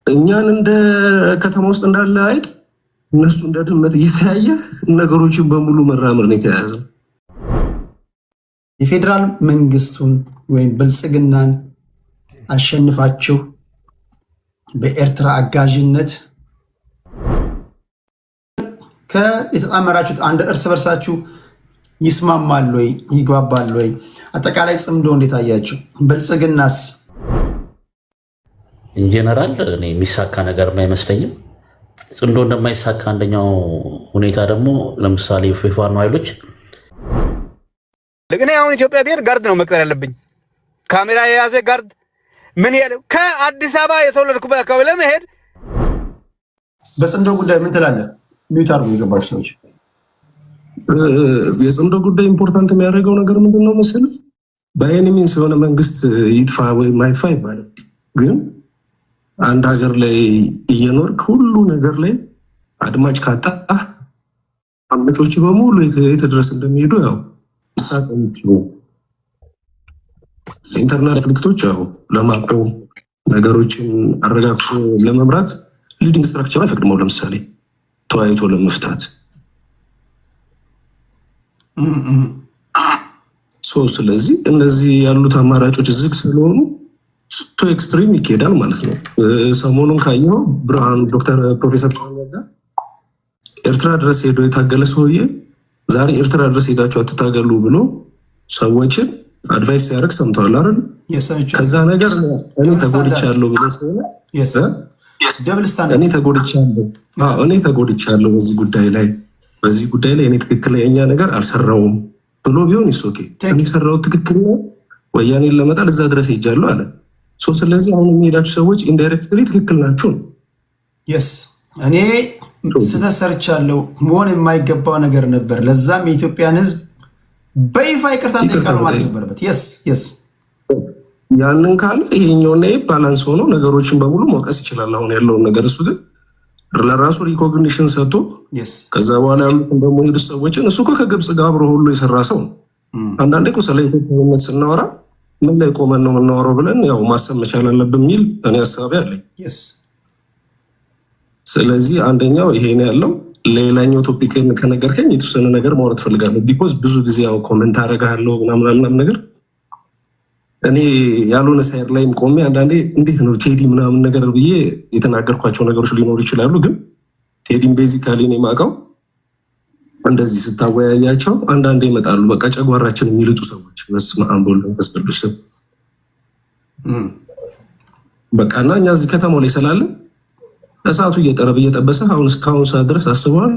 እኛን እንደ ከተማ ውስጥ እንዳለ አይጥ እነሱ እንደ ድመት እየተያየ ነገሮችን በሙሉ መራመር ነው የተያዘው። የፌደራል መንግስቱን ወይም ብልጽግናን አሸንፋችሁ በኤርትራ አጋዥነት ከየተጣመራችሁት አንድ እርስ በርሳችሁ ይስማማል ወይ ይግባባል ወይ? አጠቃላይ ጽምዶ እንዴት አያችሁ? ብልጽግናስ ኢንጀነራል እኔ የሚሳካ ነገር አይመስለኝም። ጽምዶ እንደማይሳካ አንደኛው ሁኔታ ደግሞ ለምሳሌ የፋኖ ኃይሎች ለግኔ አሁን ኢትዮጵያ ብሄር ጋርድ ነው መቅጠር ያለብኝ። ካሜራ የያዘ ጋርድ ምን ያለው ከአዲስ አበባ የተወለድኩበት አካባቢ ለመሄድ በጽምዶ ጉዳይ ምን ትላለህ? ሚዩት አድርጉ የገባችሁ ሰዎች። የጽምዶ ጉዳይ ኢምፖርታንት የሚያደርገው ነገር ምንድነው መሰለህ? በኤኒሚንስ የሆነ መንግስት ይጥፋ ወይ ማይጥፋ ይባላል። ግን አንድ ሀገር ላይ እየኖርክ ሁሉ ነገር ላይ አድማጭ ካጣ አመጾች በሙሉ የተደረሰ እንደሚሄዱ ያው ኢንተርናል ኮንፍሊክቶች ያው ለማቆም ነገሮችን አረጋግጦ ለመምራት ሊዲንግ ስትራክቸር አይፈቅድም። ለምሳሌ ተወያይቶ ለመፍታት ስለዚህ እነዚህ ያሉት አማራጮች ዝግ ስለሆኑ ቱ ኤክስትሪም ይኬዳል ማለት ነው። ሰሞኑን ካየው ብርሃኑ ዶክተር ፕሮፌሰር ኤርትራ ድረስ ሄዶ የታገለ ሰውዬ ዛሬ ኤርትራ ድረስ ሄዳችሁ አትታገሉ ብሎ ሰዎችን አድቫይስ ሲያደርግ ሰምተዋል አይደል? ከዛ ነገር እኔ ተጎድቻለሁ ብሎ ስለሆነ እኔ ተጎድቻለሁ በዚህ ጉዳይ ላይ እኔ ትክክለኛ ነገር አልሰራውም ብሎ ቢሆን ይሶኬ እኔ ሰራው ትክክል ነው ወያኔን ለመጣል እዛ ድረስ ሄጃለሁ አለ። ስለዚህ አሁን የሚሄዳችሁ ሰዎች ኢንዳይሬክትሊ ትክክል ናችሁ። እኔ ስተሰርቻለሁ መሆን የማይገባው ነገር ነበር። ለዛም የኢትዮጵያን ሕዝብ በይፋ ይቅርታ ጠይቃለሁ ማለት ነበረበት። ያንን ካለ ይሄኛውና ባላንስ ሆኖ ነገሮችን በሙሉ መውቀስ ይችላል። አሁን ያለውን ነገር እሱ ግን ለራሱ ሪኮግኒሽን ሰጥቶ ከዛ በኋላ ያሉትን ደግሞ ሄዱ ሰዎችን እሱ እኮ ከግብጽ ጋር አብሮ ሁሉ የሰራ ሰው ነው። አንዳንዴ እኮ ስለ ኢትዮጵያዊነት ስናወራ ምን ላይ ቆመን ነው የምናወራው ብለን ያው ማሰብ መቻል አለብን የሚል እኔ ሀሳቤ አለኝ። ስለዚህ አንደኛው ይሄ ነው ያለው። ሌላኛው ቶፒክን ከነገርከኝ የተወሰነ ነገር ማውራት ፈልጋለሁ። ቢኮዝ ብዙ ጊዜ ያው ኮሜንት አደርጋለሁ ምናምን ነገር እኔ ያልሆነ ሳይድ ላይም ቆሜ አንዳንዴ እንዴት ነው ቴዲ ምናምን ነገር ብዬ የተናገርኳቸው ነገሮች ሊኖሩ ይችላሉ። ግን ቴዲን ቤዚካሊ ነው የማውቀው። እንደዚህ ስታወያያቸው አንዳንዴ ይመጣሉ በቃ ጨጓራችን የሚልጡ ሰዎች በስመ አብ ወወልድ ወመንፈስ ቅዱስ በቃ እና እኛ እዚህ ከተማው ላይ ስላለ እሳቱ እየጠበሰ አሁን እስካሁን ሰዓት ድረስ አስበዋል።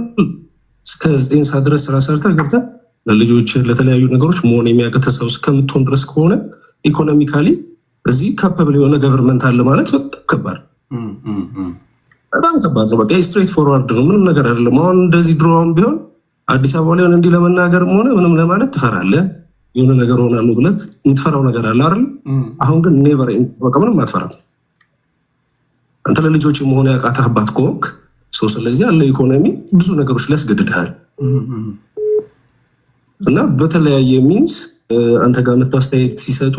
እስከ 9 ሰዓት ድረስ ስራ ሰርተህ ገብተህ ለልጆች ለተለያዩ ነገሮች መሆን የሚያቀተው ሰው እስከምትሆን ድረስ ከሆነ ኢኮኖሚካሊ እዚህ ካፓብል የሆነ ገቨርንመንት አለ ማለት በጣም ከባድ ነው። በቃ ስትሬት ፎርዋርድ ነው፣ ምንም ነገር አይደለም። አሁን እንደዚህ ድሮውን ቢሆን አዲስ አበባ ላይ እንዲህ ለመናገርም ሆነ ምንም ለማለት ትፈራለህ። የሆነ ነገር ሆናለሁ ብለህ የምትፈራው ነገር አለ አይደል? አሁን ግን ኔቨር በቃ ምንም አትፈራም። አንተ ለልጆች መሆን ያቃተህባት ከሆንክ ስለዚህ ያለ ኢኮኖሚ ብዙ ነገሮች ላይ ያስገድድሃል እና በተለያየ ሚንስ አንተ ጋር መጥተው አስተያየት ሲሰጡ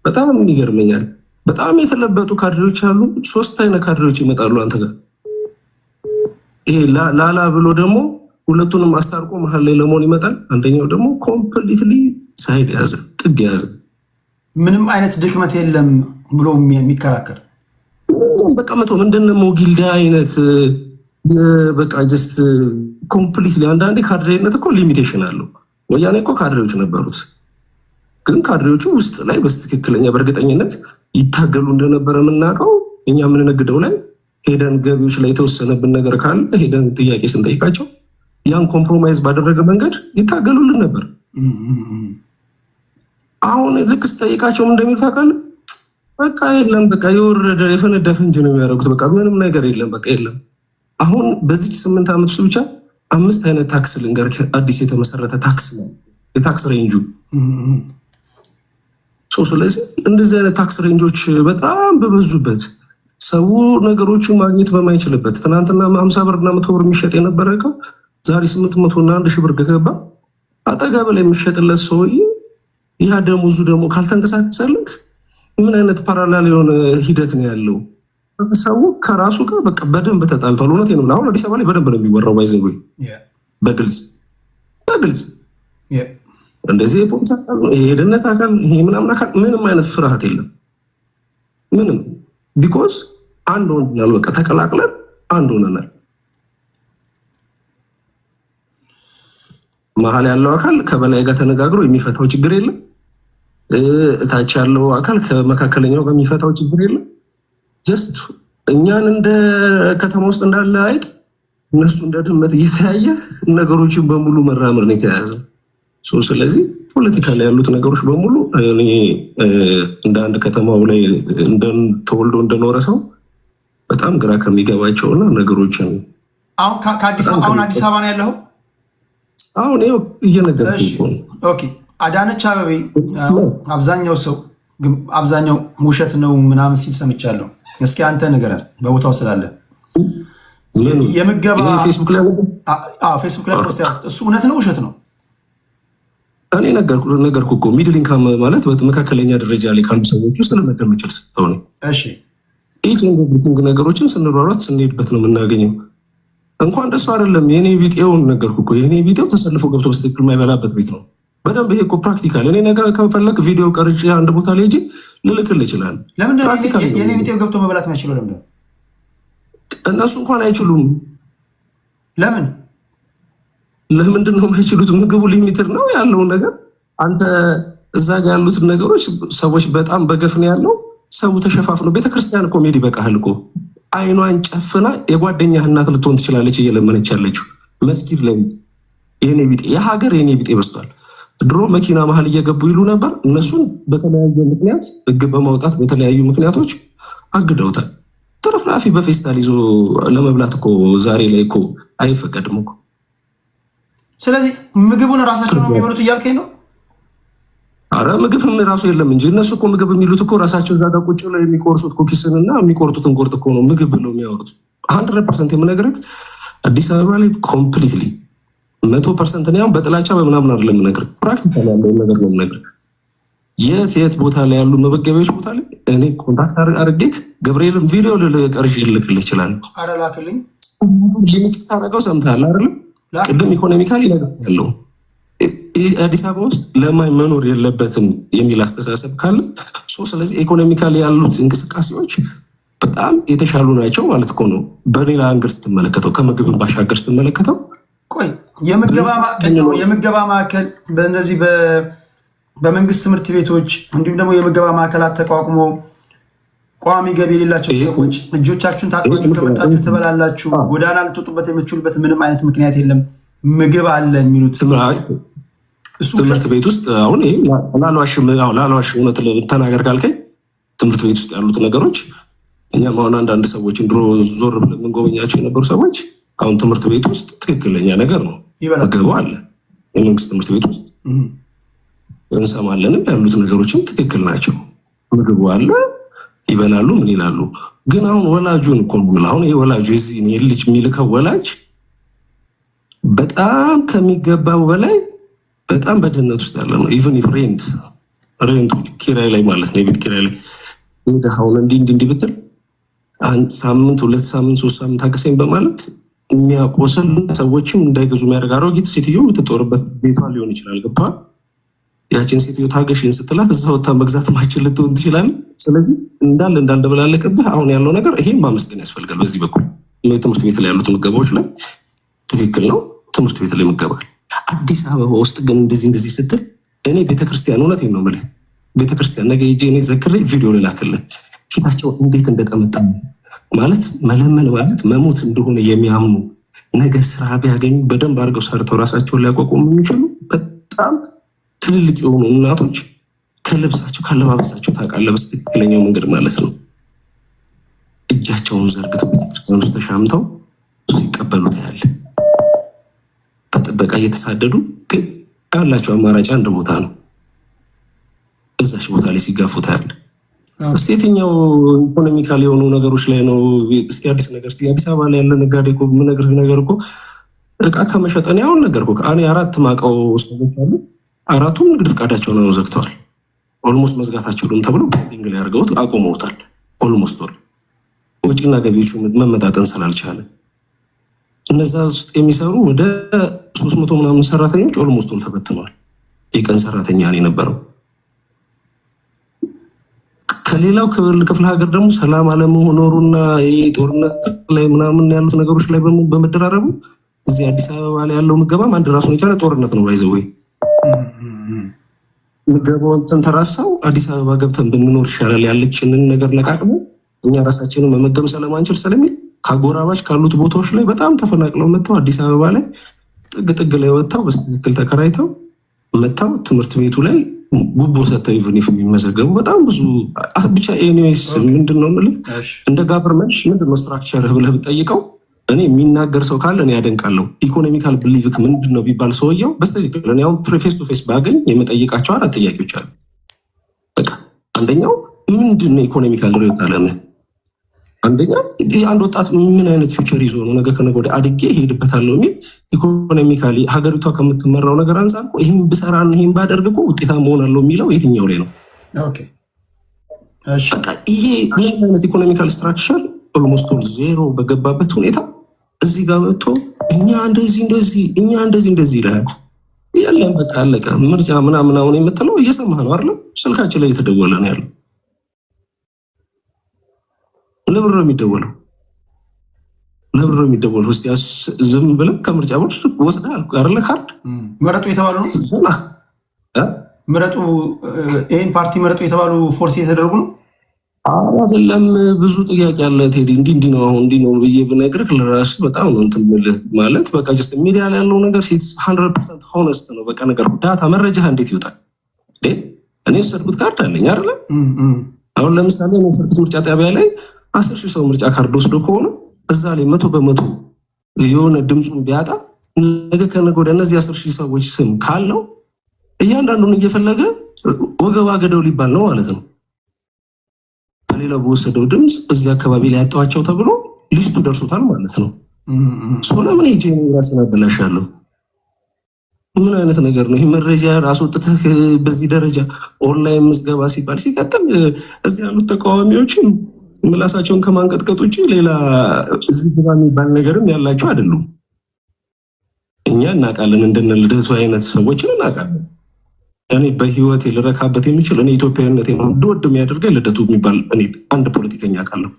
በጣም ይገርመኛል። በጣም የተለበጡ ካድሬዎች አሉ። 3 አይነት ካድሬዎች ይመጣሉ አንተ ጋር። ይሄ ላላ ብሎ ደግሞ ሁለቱንም አስታርቆ መሀል ላይ ለመሆን ይመጣል። አንደኛው ደግሞ ኮምፕሊትሊ ሳይድ ያዘ፣ ጥግ ያዘ፣ ምንም አይነት ድክመት የለም ብሎ የሚከራከር በቃ ምንድነው ሞጊልዳ አይነት በቃ ጀስት ኮምፕሊትሊ። አንዳንዴ ካድሬነት እኮ ሊሚቴሽን አለው። ወያኔ እኮ ካድሬዎች ነበሩት፣ ግን ካድሬዎቹ ውስጥ ላይ በትክክለኛ በእርግጠኝነት ይታገሉ እንደነበረ የምናውቀው እኛ የምንነግደው ላይ ሄደን ገቢዎች ላይ የተወሰነብን ነገር ካለ ሄደን ጥያቄ ስንጠይቃቸው ያን ኮምፕሮማይዝ ባደረገ መንገድ ይታገሉልን ነበር። አሁን ልክ ስጠይቃቸውም እንደሚሉ ታውቃለህ፣ በቃ የለም በቃ የወረደ የፈነዳ ፈንጅ ነው የሚያደርጉት። በቃ ምንም ነገር የለም በቃ የለም። አሁን በዚህ 8 ዓመት ውስጥ ብቻ 5 አይነት ታክስ ልንገርህ፣ አዲስ የተመሰረተ ታክስ ነው የታክስ ሬንጁ። ስለዚህ እንደዚህ አይነት ታክስ ሬንጆች በጣም በበዙበት ሰው ነገሮችን ማግኘት በማይችልበት ትናንትና 50 ብርና 100 ብር የሚሸጥ የነበረ እቃ ዛሬ 800 እና 1000 ብር ገባ አጠገብ ላይ የሚሸጥለት ሰውዬ ያ ደሞዙ ደግሞ ካልተንቀሳቀሰለት ምን አይነት ፓራላል የሆነ ሂደት ነው ያለው? ሰው ከራሱ ጋር በቃ በደንብ ተጣልቷል። እውነቴን ነው። አሁን አዲስ አበባ ላይ በደንብ ነው የሚወራው። ባይዘው በግልጽ እንደዚህ የፖሊስ አካል የደህንነት አካል ይሄ ምናምን አካል ምንም አይነት ፍርሃት የለም። ምንም ቢኮዝ አንድ ሆነናል። በቃ ተቀላቅለን አንድ ሆነናል። መሀል ያለው አካል ከበላይ ጋር ተነጋግሮ የሚፈታው ችግር የለም። እታች ያለው አካል ከመካከለኛው ጋር የሚፈታው ችግር የለም። ጀስት እኛን እንደ ከተማ ውስጥ እንዳለ አይጥ እነሱ እንደ ድመት እየተያየ ነገሮችን በሙሉ መራመር ነው የተያያዘው። ስለዚህ ፖለቲካ ላይ ያሉት ነገሮች በሙሉ እኔ እንደ አንድ ከተማው ላይ ተወልዶ እንደኖረ ሰው በጣም ግራ ከሚገባቸውና ነገሮችን አሁን አዲስ አበባ ነው ያለው። አሁን ይኸው እየነገርኩህ እኮ ነው። ኦኬ አዳነች አበቤ አብዛኛው ውሸት ነው ምናምን ሲል ሰምቻለሁ። እስኪ አንተ ንገረን በቦታው ስላለ የምገባ ፌስቡክ ላይ ፖስት ያደረኩት እሱ እውነት ነው ውሸት ነው? እኔ ነገርኩህ እኮ ሚድል ኢንካም ማለት በመካከለኛ ደረጃ ላይ ካሉ ሰዎች ውስጥ ለመደብ የምችል ሰው ነው። እሺ ኢንግ ነገሮችን ስንሯሯጥ ስንሄድበት ነው የምናገኘው። እንኳን ደሱ አይደለም የኔ ቢጤውን ነገርኩህ እኮ የኔ ቢጤው ተሰልፎ ገብቶ በስትክክል የማይበላበት ቤት ነው። በደንብ ይሄ እኮ ፕራክቲካል። እኔ ነገ ከፈለክ ቪዲዮ ቀርጬ አንድ ቦታ ላይ ሄጄ ልልክልህ እችላለሁ። ለምን የኔ ቢጤው ገብቶ መብላት የማይችለው ለምን? እነሱ እንኳን አይችሉም። ለምንድን ነው የማይችሉት? ምግቡ ሊሚትድ ነው ያለውን ነገር አንተ እዛ ጋር ያሉትን ነገሮች ሰዎች በጣም በገፍ ነው ያለው። ሰው ተሸፋፍኖ ቤተክርስቲያን እኮ ሜዲ በቃል እኮ አይኗን ጨፍና የጓደኛህ እናት ልትሆን ትችላለች እየለመነች ያለችው መስጊድ ላይ የኔ ቢጤ የሀገር የኔ ቢጤ በስቷል። ድሮ መኪና መሀል እየገቡ ይሉ ነበር። እነሱን በተለያየ ምክንያት ህግ በማውጣት በተለያዩ ምክንያቶች አግደውታል። ትርፍራፊ በፌስታል ይዞ ለመብላት እኮ ዛሬ ላይ እኮ አይፈቀድም እኮ። ስለዚህ ምግቡን ራሳቸው ነው የሚበሉት እያልከኝ ነው? አረ ምግብም ራሱ የለም እንጂ እነሱ እኮ ምግብ የሚሉት እኮ ራሳቸው እዛ ጋር ቁጭ ብለው የሚቆርሱት ኩኪስን እና የሚቆርጡትን ቁርጥ እኮ ነው ምግብ ብለው የሚያወሩት። 100% የምነግርህ አዲስ አበባ ላይ ኮምፕሊትሊ 100% ነው። በጥላቻ በምናምን አይደለም የምነግርህ፣ ፕራክቲካሊ ያለውን ነገር ነው የምነግርህ። የት ቦታ ላይ ያሉ መበገቢያዎች ቦታ ላይ እኔ ኮንታክት አድርጌክ ገብርኤልን ቪዲዮ ልቀርሽ ልልክልህ እችላለሁ። አረ ላክልኝ። ሊሚት ታደርገው ሰምተሃል አይደል? ቅድም ኢኮኖሚካሊ ነገር ያለው አዲስ አበባ ውስጥ ለማይ መኖር የለበትም የሚል አስተሳሰብ ካለ ስለዚህ ኢኮኖሚካሊ ያሉት እንቅስቃሴዎች በጣም የተሻሉ ናቸው ማለት እኮ ነው። በሌላ አንግል ስትመለከተው ከምግብን ባሻገር ስትመለከተው ቆይ የምገባ ማዕከል በእነዚህ በመንግስት ትምህርት ቤቶች እንዲሁም ደግሞ የምገባ ማዕከላት ተቋቁሞ ቋሚ ገቢ የሌላቸው ሰዎች እጆቻችሁን ታጥባችሁ ከመጣችሁ ትበላላችሁ፣ ጎዳና ልትወጡበት የምትችሉበት ምንም አይነት ምክንያት የለም፣ ምግብ አለ የሚሉት ትምህርት ቤት ውስጥ አሁን ይሄ ላሏሽ እውነት ተናገር ካልከኝ ትምህርት ቤት ውስጥ ያሉት ነገሮች እኛም አሁን አንዳንድ ሰዎችን ድሮ ዞር ብለን የምንጎበኛቸው የነበሩ ሰዎች አሁን ትምህርት ቤት ውስጥ ትክክለኛ ነገር ነው ምግቡ አለ። የመንግስት ትምህርት ቤት ውስጥ እንሰማለንም ያሉት ነገሮችም ትክክል ናቸው። ምግቡ አለ፣ ይበላሉ፣ ምን ይላሉ። ግን አሁን ወላጁን እኮ ነው አሁን ይሄ ወላጁ እዚህ ልጅ የሚልከው ወላጅ በጣም ከሚገባው በላይ በጣም በድህነት ውስጥ ያለ ነው። ኢቭን ኢፍ ሬንቱ ኪራይ ላይ ማለት ነው የቤት ኪራይ ላይ አሁን እንዲህ ብትል አንድ ሳምንት 2 ሳምንት 3 ሳምንት ታገሰኝ በማለት የሚያቆስል ሰዎችም እንዳይገዙ የሚያደርግ አሮጊት ሴትዮ የምትጦርበት ቤቷ ሊሆን ይችላል። ገብቷል? ያችን ሴትዮ ታገሽን ስትላት እዛ ወጣ መግዛት ማችል ልትሆን ትችላለች። ስለዚህ እንዳልደበላለቅብህ አሁን ያለው ነገር ይሄን ማመስገን ያስፈልጋል። በዚህ በኩል ትምህርት ቤት ላይ ያሉት ምገባዎች ላይ ትክክል ነው። ትምህርት ቤት ላይ ምገባል። አዲስ አበባ ውስጥ ግን እንደዚህ ስትል እኔ ቤተክርስቲያን እውነቴን ነው የምልህ ቤተክርስቲያን ነገ ሂጄ እኔ ዘክሬ ቪዲዮ ልላክልህ ፊታቸው እንዴት እንደጠመጣ ማለት መለመን ማለት መሞት እንደሆነ የሚያምኑ ነገ ስራ ቢያገኙ በደንብ አድርገው ሰርተው ራሳቸውን ሊያቋቁሙ የሚችሉ በጣም ትልልቅ የሆኑ እናቶች ከልብሳቸው ካለባበሳቸው ታውቃለህ፣ በትክክለኛው መንገድ ማለት ነው እጃቸውን ዘርግተው ቤተክርስቲያን ውስጥ ተሻምተው ሲቀበሉ ታያለህ። በጥበቃ እየተሳደዱ ግን ያላቸው አማራጭ አንድ ቦታ ነው። እዛች ቦታ ላይ ሲጋፉ ታያለህ። እስቲ የትኛው ኢኮኖሚካል የሆኑ ነገሮች ላይ ነው? እስቲ አዲስ ነገር እስቲ አዲስ አበባ ላይ ያለ ነጋዴ እኮ የምነግርህ ነገር እኮ እቃ ከመሸጠን ያውን ነገር እኮ እኔ 4 ማውቀው ሰዎች አሉ። 4ቱም ንግድ ፈቃዳቸውን ነው ዘግተዋል። ኦልሞስት መዝጋታቸውም ተብሎ ፔንዲንግ ላይ አድርገውት አቆመውታል። ኦልሞስት ወር ወጪና ገቢዎቹ መመጣጠን ስላልቻለ እነዛ ውስጥ የሚሰሩ ወደ 300 ምናምን ሰራተኞች ኦልሞስት ተበትነዋል። የቀን ሰራተኛ ነው የነበረው። ከሌላው ክፍለ ሀገር ደግሞ ሰላም አለመኖሩና የጦርነት ላይ ምናምን ያሉት ነገሮች ላይ በመደራረቡ እዚህ አዲስ አበባ ላይ ያለው ምገባም አንድ ራሱን የቻለ ጦርነት ነው። ባይዘው ምገባውን ተንተራሳው አዲስ አበባ ገብተን ብንኖር ይሻላል ያለችንን ነገር ለቃቅሞ እኛ ራሳችንን መመገብ ስለማንችል ስለሚል ከጎራባች ካሉት ቦታዎች ላይ በጣም ተፈናቅለው መጥተው አዲስ አበባ ላይ ጥግ ላይ ወጥተው በትክክል ተከራይተው መጥተው ትምህርት ቤቱ ላይ ጉቦ ሰጥተው ኢቭን የሚመዘገቡ በጣም ብዙ ብቻ ኤኒዌይስ ምንድነው ማለት እንደ ጋቨርንመንት ምንድነው ስትራክቸር ብለህ ብጠይቀው እኔ የሚናገር ሰው ካለ እኔ ያደንቃለሁ። ኢኮኖሚካል ብሊቭክ ምንድነው ቢባል ሰውየው በስተክክል እኔ አሁን ፌስ ቱ ፌስ ባገኝ የምጠይቃቸው 4 ጥያቄዎች አሉ። በቃ አንደኛው ምንድነው ኢኮኖሚካል ሪዮት አለነ አንደኛ አንድ ወጣት ምን አይነት ፊውቸር ይዞ ነው ነገ ከነገ ወዲያ አድጌ ሄድበታለሁ የሚል ኢኮኖሚካሊ ሀገሪቷ ከምትመራው ነገር አንፃር እኮ ይሄን ብሰራና ይሄን ባደርግ እኮ ውጤታማ እሆናለሁ የሚለው የትኛው ላይ ነው? ኦኬ እሺ በቃ ይሄ ምን አይነት ኢኮኖሚካል ስትራክቸር ኦልሞስት ዜሮ በገባበት ሁኔታ እዚህ ጋር መጥቶ እኛ እንደዚህ ይላል ያለን በቃ አለቀ። ምርጫ ምናምን አሁን የምትለው እየሰማህ ነው አይደል? ስልካችን ላይ እየተደወለ ነው ያለው። ለብር የሚደወለው እስቲ ዝም ብለህ ከምርጫ ቦርድ ወስደሃል አይደል? ካርድ መረጡ የተባሉ ነው ምረጡ ይሄን ፓርቲ መረጡ የተባሉ ፎርስ የተደረጉ ነው አይደለም። ብዙ ጥያቄ አለ ቴዲ። እንዲህ ነው አሁን እንዲህ ነው ብዬ ብነግርህ ለራስ በጣም ነው እንትን ማለት በቃ ጀስት ሚዲያ ላይ ያለው ነገር 100% ሆነስት ነው። በቃ ነገር ዳታ መረጃ እንዴት ይወጣል? እኔ ወሰድኩት ካርድ አለኝ አይደል? አሁን ለምሳሌ እኔ ወሰድኩት ምርጫ ጣቢያ ላይ 10,000 ሰው ምርጫ ካርድ ወስዶ ከሆነ እዛ ላይ 100% የሆነ ድምጹን ቢያጣ ነገ ከነገ ወዲያ እነዚህ 10,000 ሰዎች ስም ካለው እያንዳንዱን እየፈለገ ወገባ ገደው ሊባል ነው ማለት ነው። በሌላ በወሰደው ድምጽ እዚህ አካባቢ ላይ ያጣዋቸው ተብሎ ሊስቱ ደርሶታል ማለት ነው። ለምን ሄጄ ራስን አበላሻለሁ? ምን አይነት ነገር ነው ይሄ? መረጃ አስወጥተህ በዚህ ደረጃ ኦንላይን ምዝገባ ሲባል ሲቀጥል እዚህ ያሉት ተቃዋሚዎችም ምላሳቸውን ከማንቀጥቀጥ ውጪ ሌላ እዚህ ግባ የሚባል ነገርም ያላቸው አይደሉም። እኛ እናውቃለን፣ እንደነ ልደቱ አይነት ሰዎችን እናውቃለን። እኔ በህይወት ልረካበት የሚችል እኔ ኢትዮጵያዊነቴ ነው እንደወድ የሚያደርገኝ ልደቱ የሚባል እኔ አንድ ፖለቲከኛ አውቃለሁ።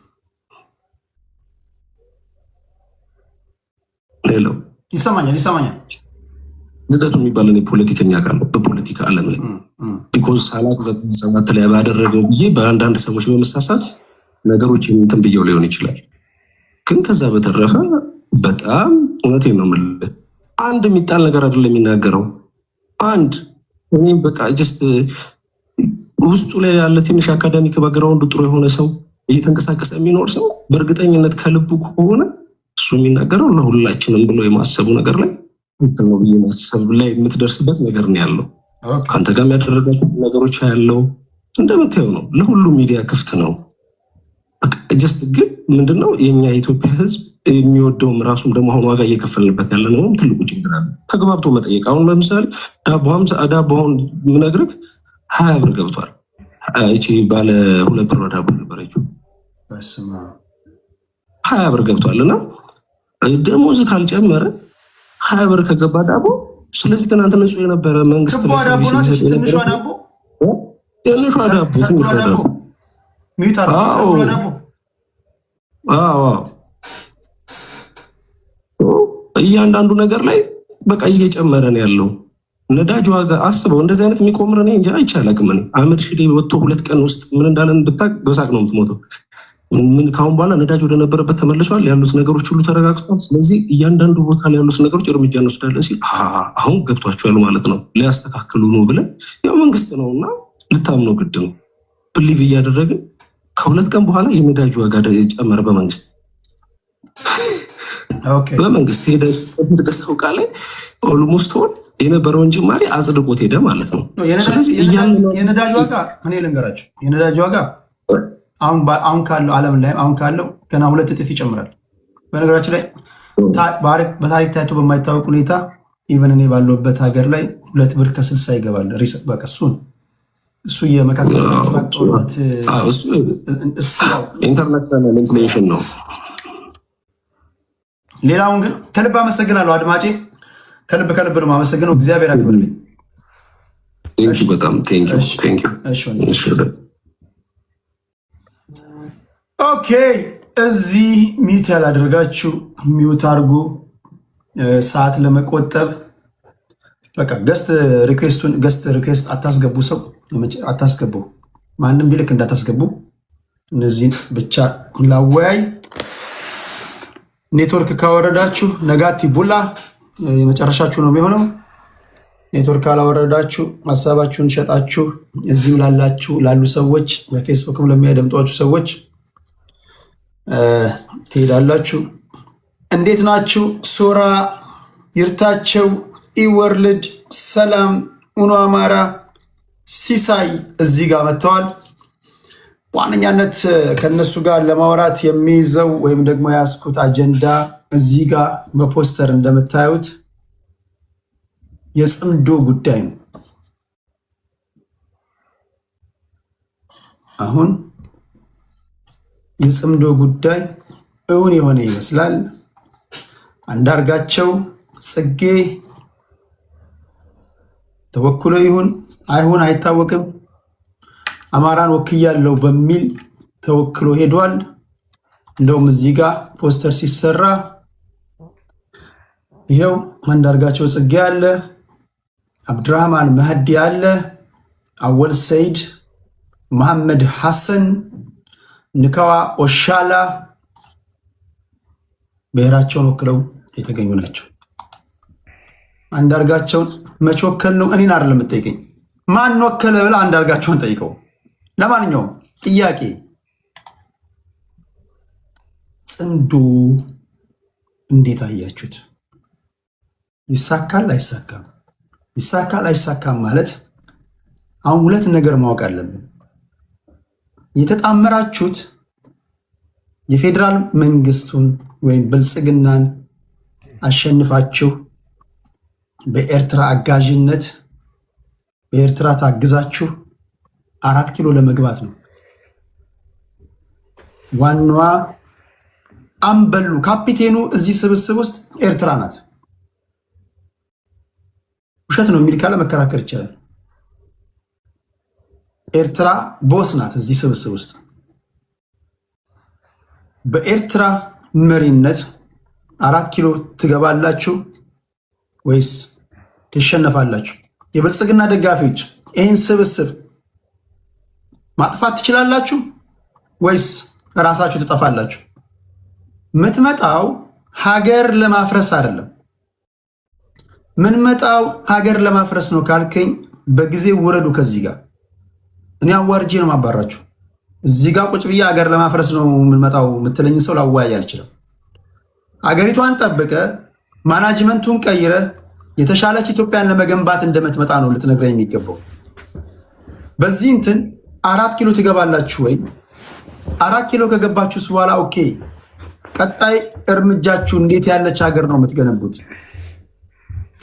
ሄሎ ይሰማኛል። ልደቱ የሚባል እኔ ፖለቲከኛ አውቃለሁ በፖለቲካ ዓለም ላይ ቢኮዝ ሳላክ 97 ላይ ባደረገው ብዬ በአንዳንድ ሰዎች በመሳሳት ነገሮች እንትን ብየው ሊሆን ይችላል። ግን ከዛ በተረፈ በጣም እውነቴን ነው የምልህ አንድ የሚጣል ነገር አይደለም የሚናገረው። አንድ እኔም በቃ ጀስት ውስጡ ላይ ያለ ትንሽ አካዳሚክ ባክግራውንድ ጥሩ የሆነ ሰው እየተንቀሳቀሰ የሚኖር ሰው በእርግጠኝነት ከልቡ ከሆነ እሱ የሚናገረው ለሁላችንም ብሎ የማሰቡ ነገር ላይ እንትን ነው ብዬ ማሰብ ላይ የምትደርስበት ነገር ነው ያለው። አንተ ጋር ያደረጋችሁት ነገሮች ያለው እንደምታየው ነው። ለሁሉም ሚዲያ ክፍት ነው። ጀስት ግን ምንድነው የኛ የኢትዮጵያ ህዝብ የሚወደውም ራሱም ደግሞ አሁን ዋጋ እየከፈልንበት ያለ ነው ትልቁ ችግር አለ። ተግባብቶ መጠየቅ። አሁን ለምሳሌ ዳቦውን ምነግርህ 20 ብር ገብቷል። እቺ ባለ 2 ብር ዳቦ ነበረችው በስማ 20 ብር ገብቷልና ደሞዝ ካልጨመረ 20 ብር ከገባ ዳቦ ስለዚህ ትናንት ንጹህ የነበረ መንግስት ላይ ሰርቪስ ይሰጥ የነበረ ትንሿ ዳቦ ሚታር እያንዳንዱ ነገር ላይ በቃ እየጨመረ ነው ያለው። ነዳጅ ዋጋ አስበው እንደዚህ አይነት የሚቆምር ነው እንጂ አይቻልም። አህመድ ሺዴ ወጥቶ 2 ቀን ውስጥ ምን እንዳለን ብታቅ በሳቅ ነው የምትሞተው። ምን ካሁን በኋላ ነዳጅ ወደ ነበረበት ተመልሷል፣ ያሉት ነገሮች ሁሉ ተረጋግጠዋል፣ ስለዚህ እያንዳንዱ ቦታ ላይ ያሉት ነገሮች እርምጃ እንወስዳለን ሲል አሁን ገብቷቸዋል ማለት ነው። ሊያስተካክሉ ነው ብለን ያው መንግስት ነውና ልታምነው ግድ ነው። ብሊቭ እያደረግን ከ2 ቀን በኋላ የነዳጅ ዋጋ ጨመረ በመንግስት በመንግስት ሄደ ተደሰው ቃል ኦልሞስት ሆን የነበረውን ጅማሬ አጽድቆት ሄደ ማለት ነው። ስለዚህ የነዳጅ ዋጋ እኔ ልንገራችሁ፣ የነዳጅ ዋጋ አሁን ካለው ዓለም ላይ አሁን ካለው ገና 2 እጥፍ ይጨምራል። በነገራችን ላይ በታሪክ ታይቶ በማይታወቅ ሁኔታ ኢቨን እኔ ባለሁበት ሀገር ላይ 2 ብር ከ60 ይገባል። በቃ እሱን እሱ የመካከለኛ ምስራቅ ጦርነት እሱ ኢንተርናሽናል ኢንፍሌሽን ነው። ሌላውን ግን ከልብ አመሰግናለሁ አድማጬ፣ ከልብ ነው የማመሰግነው። እግዚአብሔር ያክብርልኝ። በጣም ቴንኪው። ኦኬ፣ እዚህ ሚውት ያላደረጋችሁ ሚውት አድርጉ፣ ሰዓት ለመቆጠብ። በቃ ገስት ሪኩዌስት አታስገቡ፣ ሰው አታስገቡ፣ ማንም ቢልክ እንዳታስገቡ። እነዚህን ብቻ ላወያይ። ኔትወርክ ካወረዳችሁ ነጋቲ ቡላ የመጨረሻችሁ ነው የሚሆነው። ኔትወርክ ካላወረዳችሁ ሀሳባችሁን ሸጣችሁ እዚህም ላሉ ሰዎች በፌስቡክም ለሚያደምጧችሁ ሰዎች ትሄዳላችሁ። እንዴት ናችሁ? ሶራ ይርታቸው፣ ኢወርልድ፣ ሰላም፣ ኡኖ አማራ፣ ሲሳይ እዚህ ጋር መጥተዋል። በዋነኛነት ከነሱ ጋር ለማውራት የሚይዘው ወይም ደግሞ ያስኩት አጀንዳ እዚህ ጋር በፖስተር እንደምታዩት የጽምዶ ጉዳይ ነው። አሁን የጽምዶ ጉዳይ እውን የሆነ ይመስላል። አንዳርጋቸው ጽጌ ተወክሎ ይሁን አይሁን አይታወቅም፣ አማራን ወክያለሁ በሚል ተወክሎ ሄዷል። እንደውም እዚህ ጋር ፖስተር ሲሰራ ይሄው አንዳርጋቸው ጽጌ አለ፣ አብድራህማን መህዲ አለ፣ አወል ሰይድ፣ መሐመድ ሐሰን፣ ንካዋ ኦሻላ ብሔራቸውን ወክለው የተገኙ ናቸው። አንዳርጋቸውን መች ወከል ነው? እኔን አይደለም የምትጠይቀኝ፣ ማን ወከለ ብለህ አንዳርጋቸውን ጠይቀው። ለማንኛውም ጥያቄ ጽምዶ እንዴት አያችሁት? ይሳካል አይሳካም? ይሳካል አይሳካም ማለት አሁን ሁለት ነገር ማወቅ አለብን። የተጣመራችሁት የፌዴራል መንግስቱን ወይም ብልጽግናን አሸንፋችሁ በኤርትራ አጋዥነት በኤርትራ ታግዛችሁ 4 ኪሎ ለመግባት ነው። ዋናዋ አምበሉ ካፒቴኑ እዚህ ስብስብ ውስጥ ኤርትራ ናት። ውሸት ነው የሚል ካለ መከራከር ይቻላል። ኤርትራ ቦስ ናት እዚህ ስብስብ ውስጥ። በኤርትራ መሪነት 4 ኪሎ ትገባላችሁ ወይስ ትሸነፋላችሁ? የብልጽግና ደጋፊዎች ይህን ስብስብ ማጥፋት ትችላላችሁ ወይስ ራሳችሁ ትጠፋላችሁ? ምትመጣው ሀገር ለማፍረስ አይደለም። ምን መጣው ሀገር ለማፍረስ ነው ካልከኝ በጊዜ ውረዱ ከዚህ ጋር። እኔ አዋርጄ ነው ማባራችሁ። እዚህ ጋር ቁጭ ብዬ ሀገር ለማፍረስ ነው የምንመጣው የምትለኝ ሰው ላወያይ አልችልም። አገሪቷን ጠብቀ ማናጅመንቱን ቀይረ የተሻለች ኢትዮጵያን ለመገንባት እንደምትመጣ ነው ልትነግረኝ የሚገባው። በዚህ እንትን 4 ኪሎ ትገባላችሁ ወይ? 4 ኪሎ ከገባችሁስ በኋላ ኦኬ፣ ቀጣይ እርምጃችሁ እንዴት ያለች ሀገር ነው የምትገነቡት?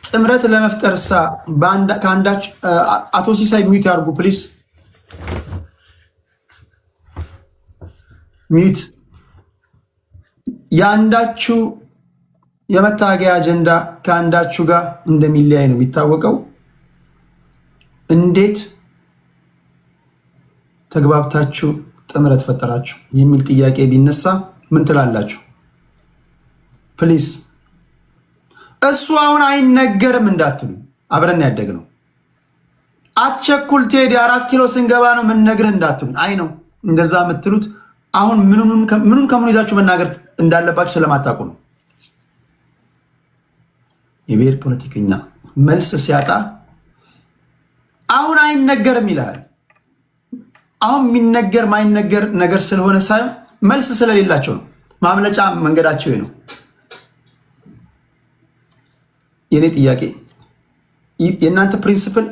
ጥምረት ለመፍጠርሳ ከአንዳች አቶ ሲሳይ ሚዩት ያርጉ ፕሊስ፣ ሚዩት። የአንዳችሁ የመታገያ አጀንዳ ከአንዳችሁ ጋር እንደሚለያይ ነው የሚታወቀው። እንዴት ተግባብታችሁ ጥምረት ፈጠራችሁ የሚል ጥያቄ ቢነሳ ምን ትላላችሁ? ፕሊስ። እሱ አሁን አይነገርም እንዳትሉ፣ አብረን ያደግነው አትቸኩል ቴዲ 4 ኪሎ ስንገባ ነው የምንነግርህ እንዳትሉ። አይ ነው እንደዛ የምትሉት አሁን ምኑን ከምን ይዛችሁ መናገር እንዳለባችሁ ስለማታውቁ ነው። የብሔር ፖለቲከኛ መልስ ሲያጣ አሁን አይነገርም ይላል። አሁን የሚነገር ማይነገር ነገር ስለሆነ ሳይሆን መልስ ስለሌላቸው ነው። ማምለጫ መንገዳቸው ነው። የኔ ጥያቄ የእናንተ ፕሪንሲፕል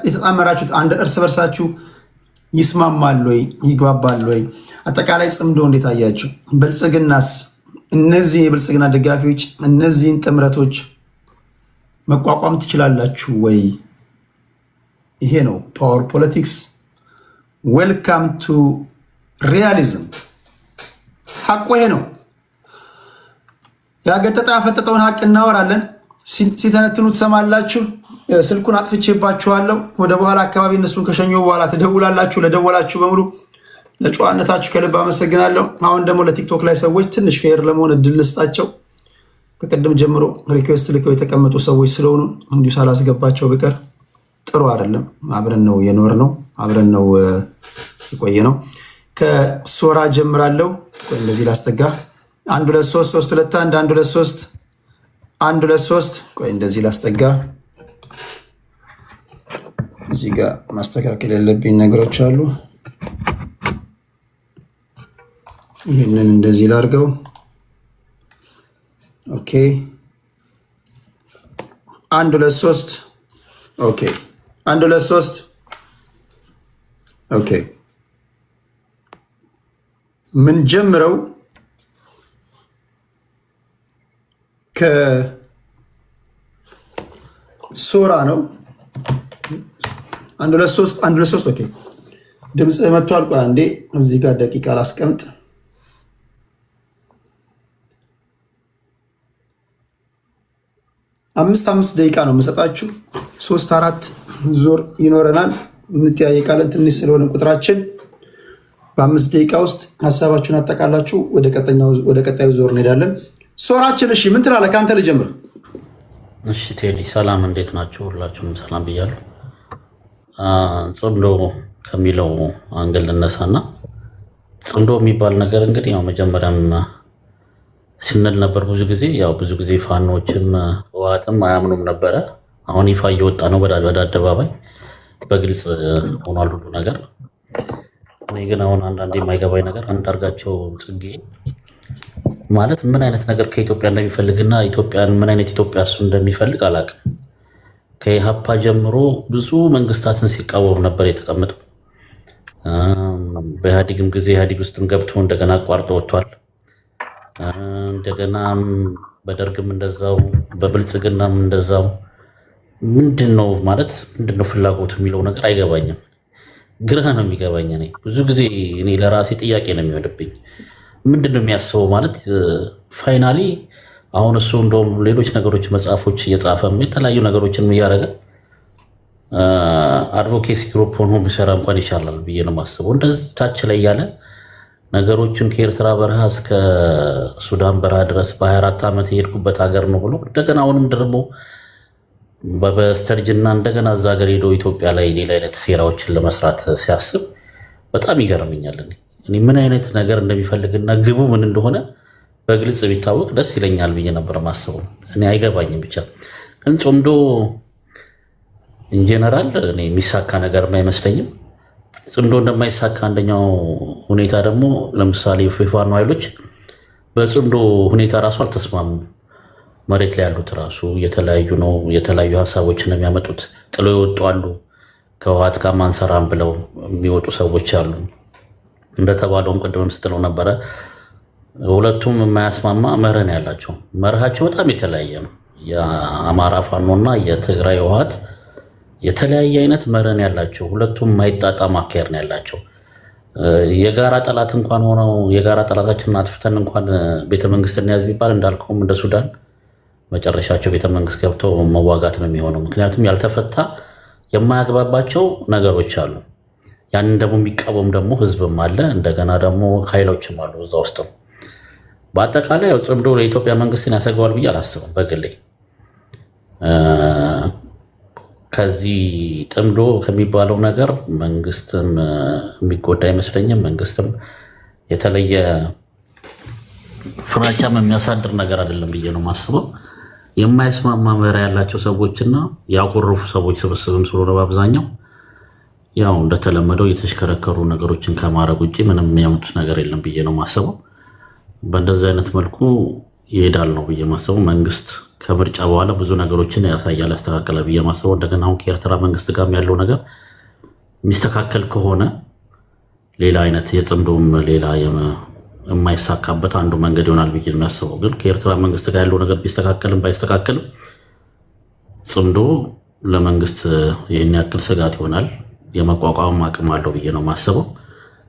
የተጣመራችሁት አንድ እርስ በርሳችሁ ይስማማል ወይ ይግባባል ወይ? አጠቃላይ ጽምዶ እንዴት አያችሁ? ብልጽግናስ እነዚህ የብልጽግና ደጋፊዎች እነዚህን ጥምረቶች መቋቋም ትችላላችሁ ወይ? ይሄ ነው ፓወር ፖለቲክስ። ዌልካም ቱ ሪያሊዝም። ሐቁ ይሄ ነው። ያገጠጣ ያፈጠጠውን ሐቅ እናወራለን። ሲተነትኑ ትሰማላችሁ። ስልኩን አጥፍቼባችኋለሁ። ወደ በኋላ አካባቢ እነሱን ከሸኘሁ በኋላ ትደውላላችሁ። ለደወላችሁ በሙሉ ለጨዋነታችሁ ከልብ አመሰግናለሁ። አሁን ደግሞ ለቲክቶክ ላይ ሰዎች ትንሽ ፌር ለመሆን እድል ልስጣቸው። ከቅድም ጀምሮ ሪኩዌስት ልከው የተቀመጡ ሰዎች ስለሆኑ እንዲሁ ሳላስገባቸው ብቀር ጥሩ አይደለም። አብረን ነው የኖር ነው፣ አብረን ነው የቆየ ነው። ከሶራ ጀምራለሁ። እንደዚህ ላስጠጋ። 1 2 3 3 2 1 1 2 3 1 2 3 ቆይ እንደዚህ ላስጠጋ። እዚህ ጋር ማስተካከል ያለብኝ ነገሮች አሉ። ይህንን እንደዚህ ላድርገው። ኦኬ 1 2 3 ኦኬ 1 2 3 ኦኬ ምን ጀምረው ከሶራ ነው። 1 2 3 1 2 3 ኦኬ ድምጽ መጥቷል። ቆይ አንዴ እዚህ ጋር ደቂቃ ላስቀምጥ። 5 ደቂቃ ነው የምሰጣችሁ። 3-4 ዞር ይኖረናል። እንጠያየቃለን። ትንሽ ስለሆነ ቁጥራችን በ5 ደቂቃ ውስጥ ሀሳባችሁን አጠቃላችሁ ወደ ቀጣዩ ዞር እንሄዳለን። ሶራችን እሺ ምን ትላለህ? ከአንተ ልጀምር። እሺ ቴዲ ሰላም፣ እንዴት ናቸው? ሁላችሁንም ሰላም ብያለሁ። ጽምዶ ከሚለው አንግል ልነሳና ጽምዶ የሚባል ነገር እንግዲህ ያው መጀመሪያም ስንል ነበር ብዙ ጊዜ ፋኖችም ህወሓትም አያምኑም ነበረ። አሁን ይፋ እየወጣ ነው ወደ አደባባይ በግልጽ ሆኗል ሁሉ ነገር። እኔ ግን አሁን አንዳንዴ የማይገባኝ ነገር አንዳርጋቸው ጽጌ ማለት ምን አይነት ነገር ከኢትዮጵያ እንደሚፈልግና ኢትዮጵያን ምን አይነት ኢትዮጵያ እሱ እንደሚፈልግ አላውቅም። ከኢሃፓ ጀምሮ ብዙ መንግስታትን ሲቃወም ነበር የተቀመጠው። በኢህአዴግም ጊዜ ኢህአዴግ ውስጥም ገብቶ እንደገና አቋርጦ ወጥቷል። እንደገና በደርግም እንደዛው፣ በብልጽግናም እንደዛው። ምንድነው ፍላጎቱ የሚለው ነገር አይገባኝም። ግራ ነው የሚገባኝ። እኔ ብዙ ጊዜ ለራሴ ጥያቄ ነው የሚወድብኝ። ምንድነው የሚያስበው ማለት ፋይናሊ አሁን እሱ እንደውም ሌሎች ነገሮች መጽሐፎች እየጻፈ የተለያዩ ነገሮችን እያደረገ አድቮኬሲ ግሩፕ ሆኖ ቢሰራ እንኳን ይሻላል ብዬ ነው የማስበው። እንደዚህ ታች ላይ ያለ ነገሮችን ከኤርትራ በረሃ እስከ ሱዳን በረሃ ድረስ በ24 ዓመት የሄድኩበት ሀገር ነው ብሎ እንደገና አሁንም ደግሞ በስተርጅና እንደገና እዛ ሀገር ሄዶ ኢትዮጵያ ላይ ሌላ አይነት ሴራዎችን ለመስራት ሲያስብ በጣም ይገርመኛል። እኔ ምን አይነት ነገር እንደሚፈልግና ግቡ ምን እንደሆነ በግልጽ ቢታወቅ ደስ ይለኛል ብዬ ነበር ማስበው። እኔ አይገባኝም ብቻ ግን ጽምዶ ኢንጀነራል እኔ የሚሳካ ነገር አይመስለኝም። ጽምዶ እንደማይሳካ አንደኛው ሁኔታ ደግሞ ለምሳሌ የፋኖ ኃይሎች በጽምዶ ሁኔታ ራሱ አልተስማሙም። መሬት ላይ ያሉት ራሱ የተለያዩ ሀሳቦችን የሚያመጡት ጥሎ ይወጡ አሉ። ከህወሓት ጋር ማንሰራም ብለው የሚወጡ ሰዎች አሉ። እንደተባለውም ቅድምም ስትለው ነበረ ሁለቱም የማያስማማ መርህ ነው ያላቸው። መርሃቸው በጣም የተለያየ ነው። የአማራ ፋኖና የትግራይ ህወሓት የተለያየ አይነት መርህ ነው ያላቸው። ሁለቱም የማይጣጣም አካሄድ ነው ያላቸው። የጋራ ጠላት እንኳን ሆነው የጋራ ጠላታችንን አጥፍተን እንኳን ቤተመንግስት እንያዝ ቢባል እንዳልከውም እንደ ሱዳን መጨረሻቸው ቤተመንግስት ገብተው መዋጋት ነው የሚሆነው። ምክንያቱም ያልተፈታ የማያግባባቸው ነገሮች አሉ። ያንን ደግሞ የሚቃወም ደግሞ ህዝብም አለ፣ እንደገና ደግሞ ኃይሎችም አሉ እዛ ውስጥ። በአጠቃላይ ያው ጽምዶ ለኢትዮጵያ መንግስትን ያሰጋዋል ብዬ አላስብም በግሌ። ከዚህ ጥምዶ ከሚባለው ነገር መንግስትም የሚጎዳ አይመስለኝም። መንግስትም የተለየ ፍራቻም የሚያሳድር ነገር አይደለም ብዬ ነው የማስበው። የማይስማማ መሪ ያላቸው ሰዎችና ያኮረፉ ሰዎች ስብስብም ስለሆነ በአብዛኛው ያው እንደተለመደው የተሽከረከሩ ነገሮችን ከማድረግ ውጭ ምንም የሚያመጡት ነገር የለም ብዬ ነው የማስበው። በእንደዚህ አይነት መልኩ ይሄዳል ነው ብዬ የማስበው። መንግስት ከምርጫ በኋላ ብዙ ነገሮችን ያሳያል፣ ያስተካከላል ብዬ የማስበው። እንደገና አሁን ከኤርትራ መንግስት ጋር ያለው ነገር የሚስተካከል ከሆነ ሌላ አይነት የጽምዶም ሌላ የማይሳካበት አንዱ መንገድ ይሆናል ብዬ የሚያስበው። ግን ከኤርትራ መንግስት ጋር ያለው ነገር ቢስተካከልም ባይስተካከልም ጽምዶ ለመንግስት ይህን ያክል ስጋት ይሆናል የመቋቋም አቅም አለው ብዬ ነው ማስበው።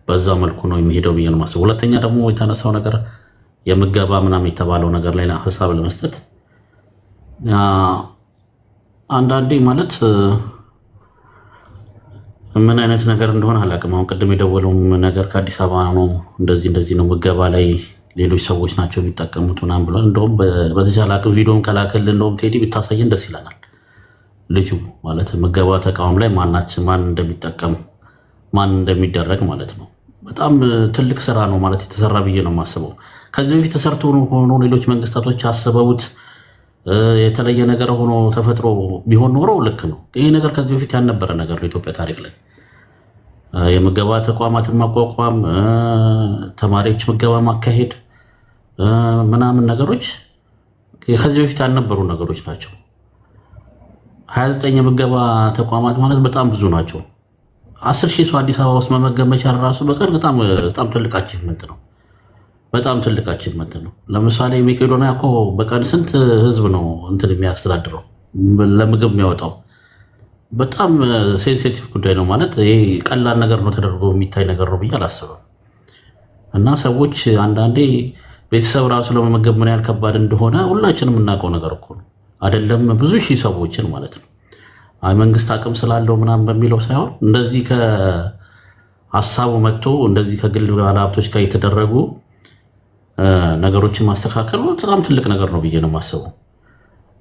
በዛ መልኩ ነው የሚሄደው ብዬ ነው ማስበው። ሁለተኛ ደግሞ የተነሳው ነገር የምገባ ምናምን የተባለው ነገር ላይ ሀሳብ ለመስጠት አንዳንዴ ማለት ምን አይነት ነገር እንደሆነ አላውቅም። አሁን ቅድም የደወለው ነገር ከአዲስ አበባ ነው እንደዚህ ነው ምገባ ላይ ሌሎች ሰዎች ናቸው የሚጠቀሙት ምናምን ብሏል። እንደውም በተቻለ አቅም ቪዲዮን ከላከልን እንደውም ቴዲ ብታሳየን ደስ ይለናል። ልጁ ማለት ምገባ ተቋም ላይ ማን እንደሚጠቀም ማን እንደሚደረግ ማለት ነው። በጣም ትልቅ ስራ ነው ማለት የተሰራ ብዬ ነው የማስበው። ከዚህ በፊት ተሰርቶ ሆኖ ሌሎች መንግስታቶች አስበውት የተለየ ነገር ሆኖ ተፈጥሮ ቢሆን ኖሮ ልክ ነው። ይሄ ነገር ከዚህ በፊት ያልነበረ ነገር ነው ኢትዮጵያ ታሪክ ላይ የምገባ ተቋማትን ማቋቋም፣ ተማሪዎች ምገባ ማካሄድ ምናምን ነገሮች ከዚህ በፊት ያልነበሩ ነገሮች ናቸው። 29 የምገባ ተቋማት ማለት በጣም ብዙ ናቸው። 10,000 ሰው አዲስ አበባ ውስጥ መመገብ መቻል ራሱ በቀን በጣም ትልቅ አቺቭመንት ነው። በጣም ትልቅ አቺቭመንት ነው። ለምሳሌ መቄዶንያ እኮ በቀን ስንት ህዝብ ነው እንትን የሚያስተዳድረው ለምግብ የሚያወጣው? በጣም ሴንሲቲቭ ጉዳይ ነው ማለት ይሄ ቀላል ነገር ነው ተደርጎ የሚታይ ነገር ነው ብዬ አላስብም። እና ሰዎች አንዳንዴ ቤተሰብ ራሱ ለመመገብ ምን ያህል ከባድ እንደሆነ ሁላችንም የምናውቀው ነገር እኮ ነው። አይደለም ብዙ ሺህ ሰዎችን ማለት ነው። መንግስት አቅም ስላለው ምናምን በሚለው ሳይሆን እንደዚህ ከሀሳቡ መጥቶ እንደዚህ ከግል ባለሀብቶች ጋር የተደረጉ ነገሮችን ማስተካከል በጣም ትልቅ ነገር ነው ብዬ ነው የማስበው።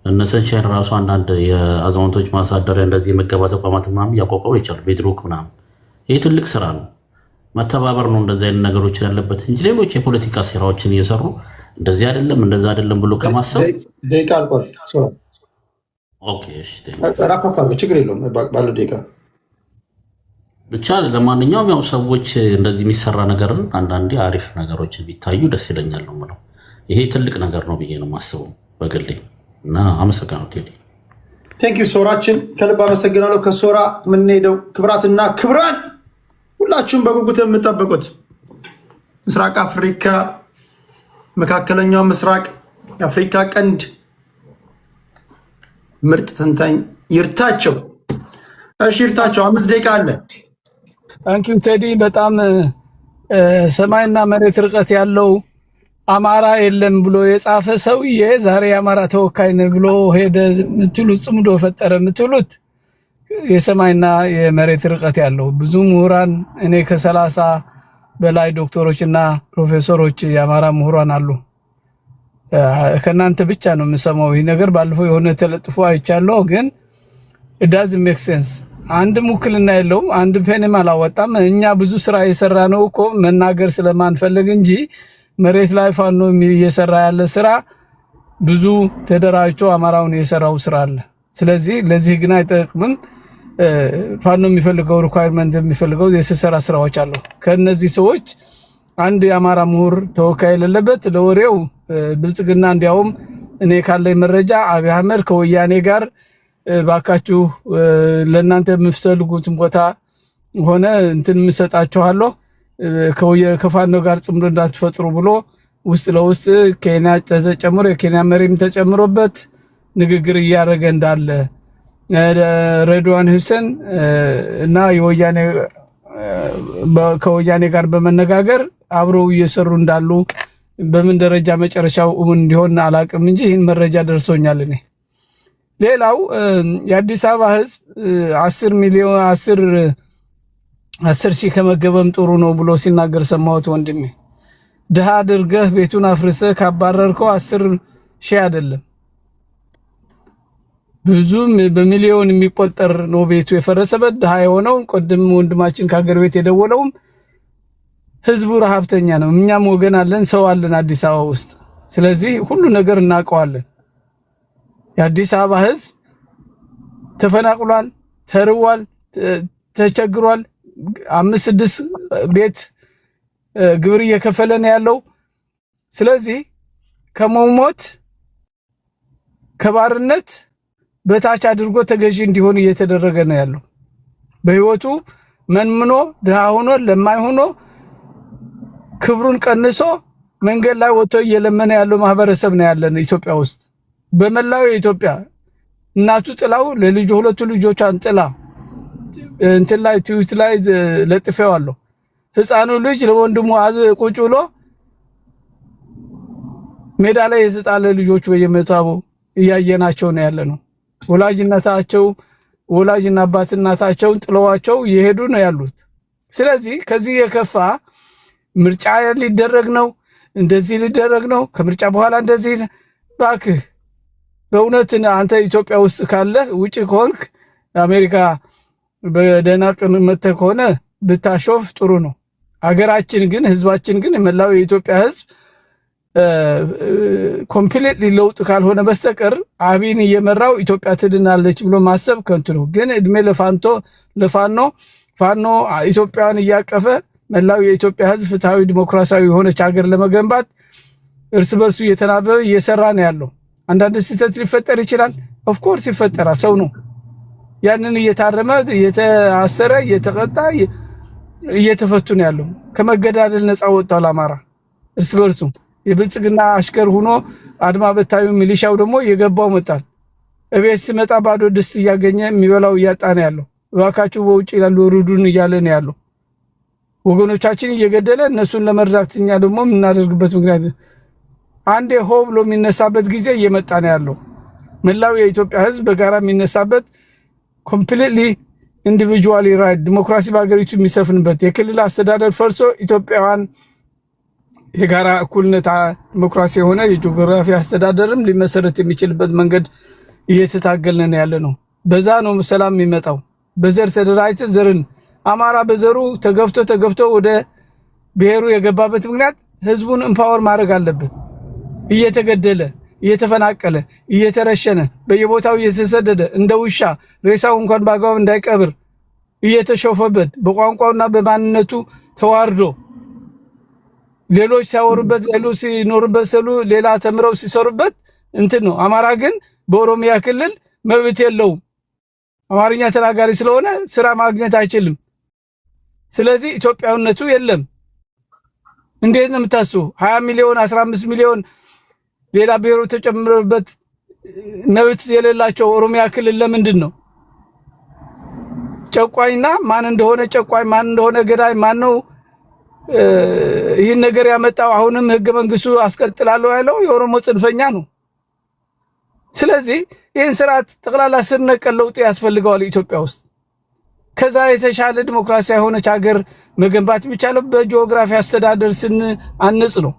እነ ሰንሻይን ራሱ አንዳንድ የአዛውንቶች ማሳደሪያ እንደዚህ የምገባ ተቋማት ምናምን እያቋቋሙ ይቻሉ ቤድሮክ ምናምን። ይህ ትልቅ ስራ ነው። መተባበር ነው እንደዚህ አይነት ነገሮችን ያለበት እንጂ ሌሎች የፖለቲካ ሴራዎችን እየሰሩ እንደዚህ አይደለም እንደዛ አይደለም ብሎ ከማሰብ ደቂቃ አልቋል። ችግር የለውም ባለው ደቂቃ ብቻ። ለማንኛውም ያው ሰዎች እንደዚህ የሚሰራ ነገርን አንዳንዴ አሪፍ ነገሮች ቢታዩ ደስ ይለኛል ነው የምለው። ይሄ ትልቅ ነገር ነው ብዬ ነው የማስበው በግሌ እና አመሰግናለሁ ቴዲ። ቴንኪው ሶራችን ከልብ አመሰግናለሁ። ከሶራ የምንሄደው ክብራትና ክብራን ሁላችሁም በጉጉት የምጠብቁት ምስራቅ አፍሪካ፣ መካከለኛው ምስራቅ፣ የአፍሪካ ቀንድ ምርጥ ተንታኝ ይርታቸው። እሺ ይርታቸው 5 ደቂቃ አለ። ታንኪው ቴዲ። በጣም ሰማይና መሬት ርቀት ያለው አማራ የለም ብሎ የጻፈ ሰውዬ ዛሬ የአማራ ተወካይ ነህ ብሎ ሄደ የምትሉት ጽምዶ ፈጠረ የምትሉት የሰማይና የመሬት ርቀት ያለው ብዙ ምሁራን እኔ ከ30 በላይ ዶክተሮችና ፕሮፌሰሮች የአማራ ምሁራን አሉ። ከእናንተ ብቻ ነው የምሰማው ይህ ነገር። ባለፈው የሆነ ተለጥፎ አይቻለሁ፣ ግን it doesn't make sense። አንድ ውክልና የለውም፣ አንድ ፔንም አላወጣም። እኛ ብዙ ስራ የሰራ ነው እኮ መናገር ስለማንፈልግ እንጂ መሬት ላይ ፋኖ እየሰራ ያለ ስራ ብዙ ተደራጅቶ አማራውን የሰራው ስራ አለ። ስለዚህ ለዚህ ግን አይጠቅምም። ፋኖ የሚፈልገው ሪኳየርመንት የሚፈልገው የሰራ ስራዎች አሉ። ከነዚህ ሰዎች አንድ የአማራ ምሁር ተወካይ የሌለበት ለወሬው ብልጽግና እንዲያውም እኔ ካለኝ መረጃ አብይ አህመድ ከወያኔ ጋር ባካችሁ ለእናንተ የምትፈልጉትን ቦታ ሆነ እንትን የምሰጣችኋለሁ ከፋኖ ጋር ጽምዶ እንዳትፈጥሩ ብሎ ውስጥ ለውስጥ ኬንያ ተጨምሮ የኬንያ መሪም ተጨምሮበት ንግግር እያደረገ እንዳለ ሬድዋን ሁሴን እና ከወያኔ ጋር በመነጋገር አብረው እየሰሩ እንዳሉ በምን ደረጃ መጨረሻው እንዲሆን አላውቅም እንጂ ይህን መረጃ ደርሶኛል እኔ። ሌላው የአዲስ አበባ ህዝብ 10 ሺህ ከመገበም ጥሩ ነው ብሎ ሲናገር ሰማሁት። ወንድሜ ድሃ አድርገህ ቤቱን አፍርሰህ ካባረርከው 10 ሺህ አይደለም ብዙም በሚሊዮን የሚቆጠር ነው ቤቱ የፈረሰበት ድሃ የሆነው። ቀደም ወንድማችን ከሀገር ቤት የደወለውም ህዝቡ ረሃብተኛ ነው። እኛም ወገን አለን፣ ሰው አለን አዲስ አበባ ውስጥ። ስለዚህ ሁሉ ነገር እናውቀዋለን። የአዲስ አበባ ህዝብ ተፈናቅሏል፣ ተርቧል፣ ተቸግሯል። 5-6 ቤት ግብር እየከፈለ ነው ያለው። ስለዚህ ከመሞት ከባርነት በታች አድርጎ ተገዢ እንዲሆን እየተደረገ ነው ያለው። በህይወቱ መንምኖ ድሃ ሆኖ ለማይ ሆኖ ክብሩን ቀንሶ መንገድ ላይ ወጥቶ እየለመነ ያለው ማህበረሰብ ነው ያለን ኢትዮጵያ ውስጥ። በመላው የኢትዮጵያ እናቱ ጥላው ለልጅ ሁለቱ ልጆቿን ጥላ እንትን ላይ ትዊት ላይ ለጥፈዋለሁ። ህፃኑ ልጅ ለወንድሙ ቁጭ ብሎ ሜዳ ላይ የተጣለ ልጆች በየመታቡ እያየናቸው ነው ያለነው። ወላጅና አባትናታቸውን ጥለዋቸው እየሄዱ ነው ያሉት። ስለዚህ ከዚህ የከፋ ምርጫ ሊደረግ ነው፣ እንደዚህ ሊደረግ ነው፣ ከምርጫ በኋላ እንደዚህ ባክህ። በእውነት አንተ ኢትዮጵያ ውስጥ ካለ ውጪ ከሆንክ አሜሪካ በደህና ቀን መተህ ከሆነ ብታሾፍ ጥሩ ነው። አገራችን ግን ህዝባችን ግን የመላው የኢትዮጵያ ህዝብ ኮምፕሊትሊ ለውጥ ካልሆነ በስተቀር አብይን እየመራው ኢትዮጵያ ትድናለች ብሎ ማሰብ ከንቱ ነው። ግን እድሜ ለፋኖ ኢትዮጵያን እያቀፈ መላው የኢትዮጵያ ህዝብ ፍትሃዊ ዲሞክራሲያዊ የሆነች ሀገር ለመገንባት እርስ በርሱ እየተናበበ እየሰራ ነው ያለው። አንዳንድ ስህተት ሊፈጠር ይችላል። ኦፍ ኮርስ ይፈጠራል፣ ሰው ነው። ያንን እየታረመ እየተአሰረ እየተቀጣ እየተፈቱ ነው ያለው። ከመገዳደል ነፃ ወጣው አማራ እርስ በርሱ የብልጽግና አሽከር ሆኖ አድማ በታዩ ሚሊሻው ደግሞ እየገባው መጣል። እቤት ሲመጣ ባዶ ድስት እያገኘ የሚበላው እያጣ ነው ያለው። እባካችሁ በውጭ ያሉ ሩዱን እያለ ነው ያለው። ወገኖቻችን እየገደለ እነሱን ለመርዳት እኛ ደግሞ የምናደርግበት ምክንያት አንዴ ሆ ብሎ የሚነሳበት ጊዜ እየመጣ ነው ያለው። መላው የኢትዮጵያ ህዝብ በጋራ የሚነሳበት ኮምፕሊትሊ ኢንዲቪጁዋሊ ራይት ዲሞክራሲ በአገሪቱ የሚሰፍንበት የክልል አስተዳደር ፈርሶ ኢትዮጵያውያን የጋራ እኩልነት ዲሞክራሲ የሆነ የጂኦግራፊ አስተዳደርም ሊመሰረት የሚችልበት መንገድ እየተታገልን ያለ ነው። በዛ ነው ሰላም የሚመጣው። በዘር ተደራጅተ ዘርን አማራ በዘሩ ተገፍቶ ወደ ብሔሩ የገባበት ምክንያት ህዝቡን ኤምፓወር ማድረግ አለበት። እየተገደለ እየተፈናቀለ እየተረሸነ በየቦታው እየተሰደደ እንደ ውሻ ሬሳው እንኳን በአግባብ እንዳይቀብር እየተሾፈበት በቋንቋውና በማንነቱ ተዋርዶ ሌሎች ሲያወሩበት ሌሎች ሲኖሩበት ሌላ ተምረው ሲሰሩበት እንትን ነው። አማራ ግን በኦሮሚያ ክልል መብት የለውም። አማርኛ ተናጋሪ ስለሆነ ስራ ማግኘት አይችልም። ስለዚህ ኢትዮጵያዊነቱ የለም። እንዴት ነው የምታስቡ? 20 ሚሊዮን 15 ሚሊዮን ሌላ ብሔሩ ተጨምሮበት መብት የሌላቸው ኦሮሚያ ክልል ለምንድን ነው? ጨቋኝና ማን እንደሆነ ጨቋኝ ማን እንደሆነ ገዳይ ማን ነው ይህን ነገር ያመጣው? አሁንም ህገ መንግስቱ አስቀጥላለሁ ያለው የኦሮሞ ጽንፈኛ ነው። ስለዚህ ይህን ስርዓት ጠቅላላ ስር ነቀል ለውጥ ያስፈልገዋል ኢትዮጵያ ውስጥ። ከዛ የተሻለ ዲሞክራሲያዊ የሆነች ሀገር መገንባት የሚቻለው በጂኦግራፊ አስተዳደር ስንአንጽ ነው።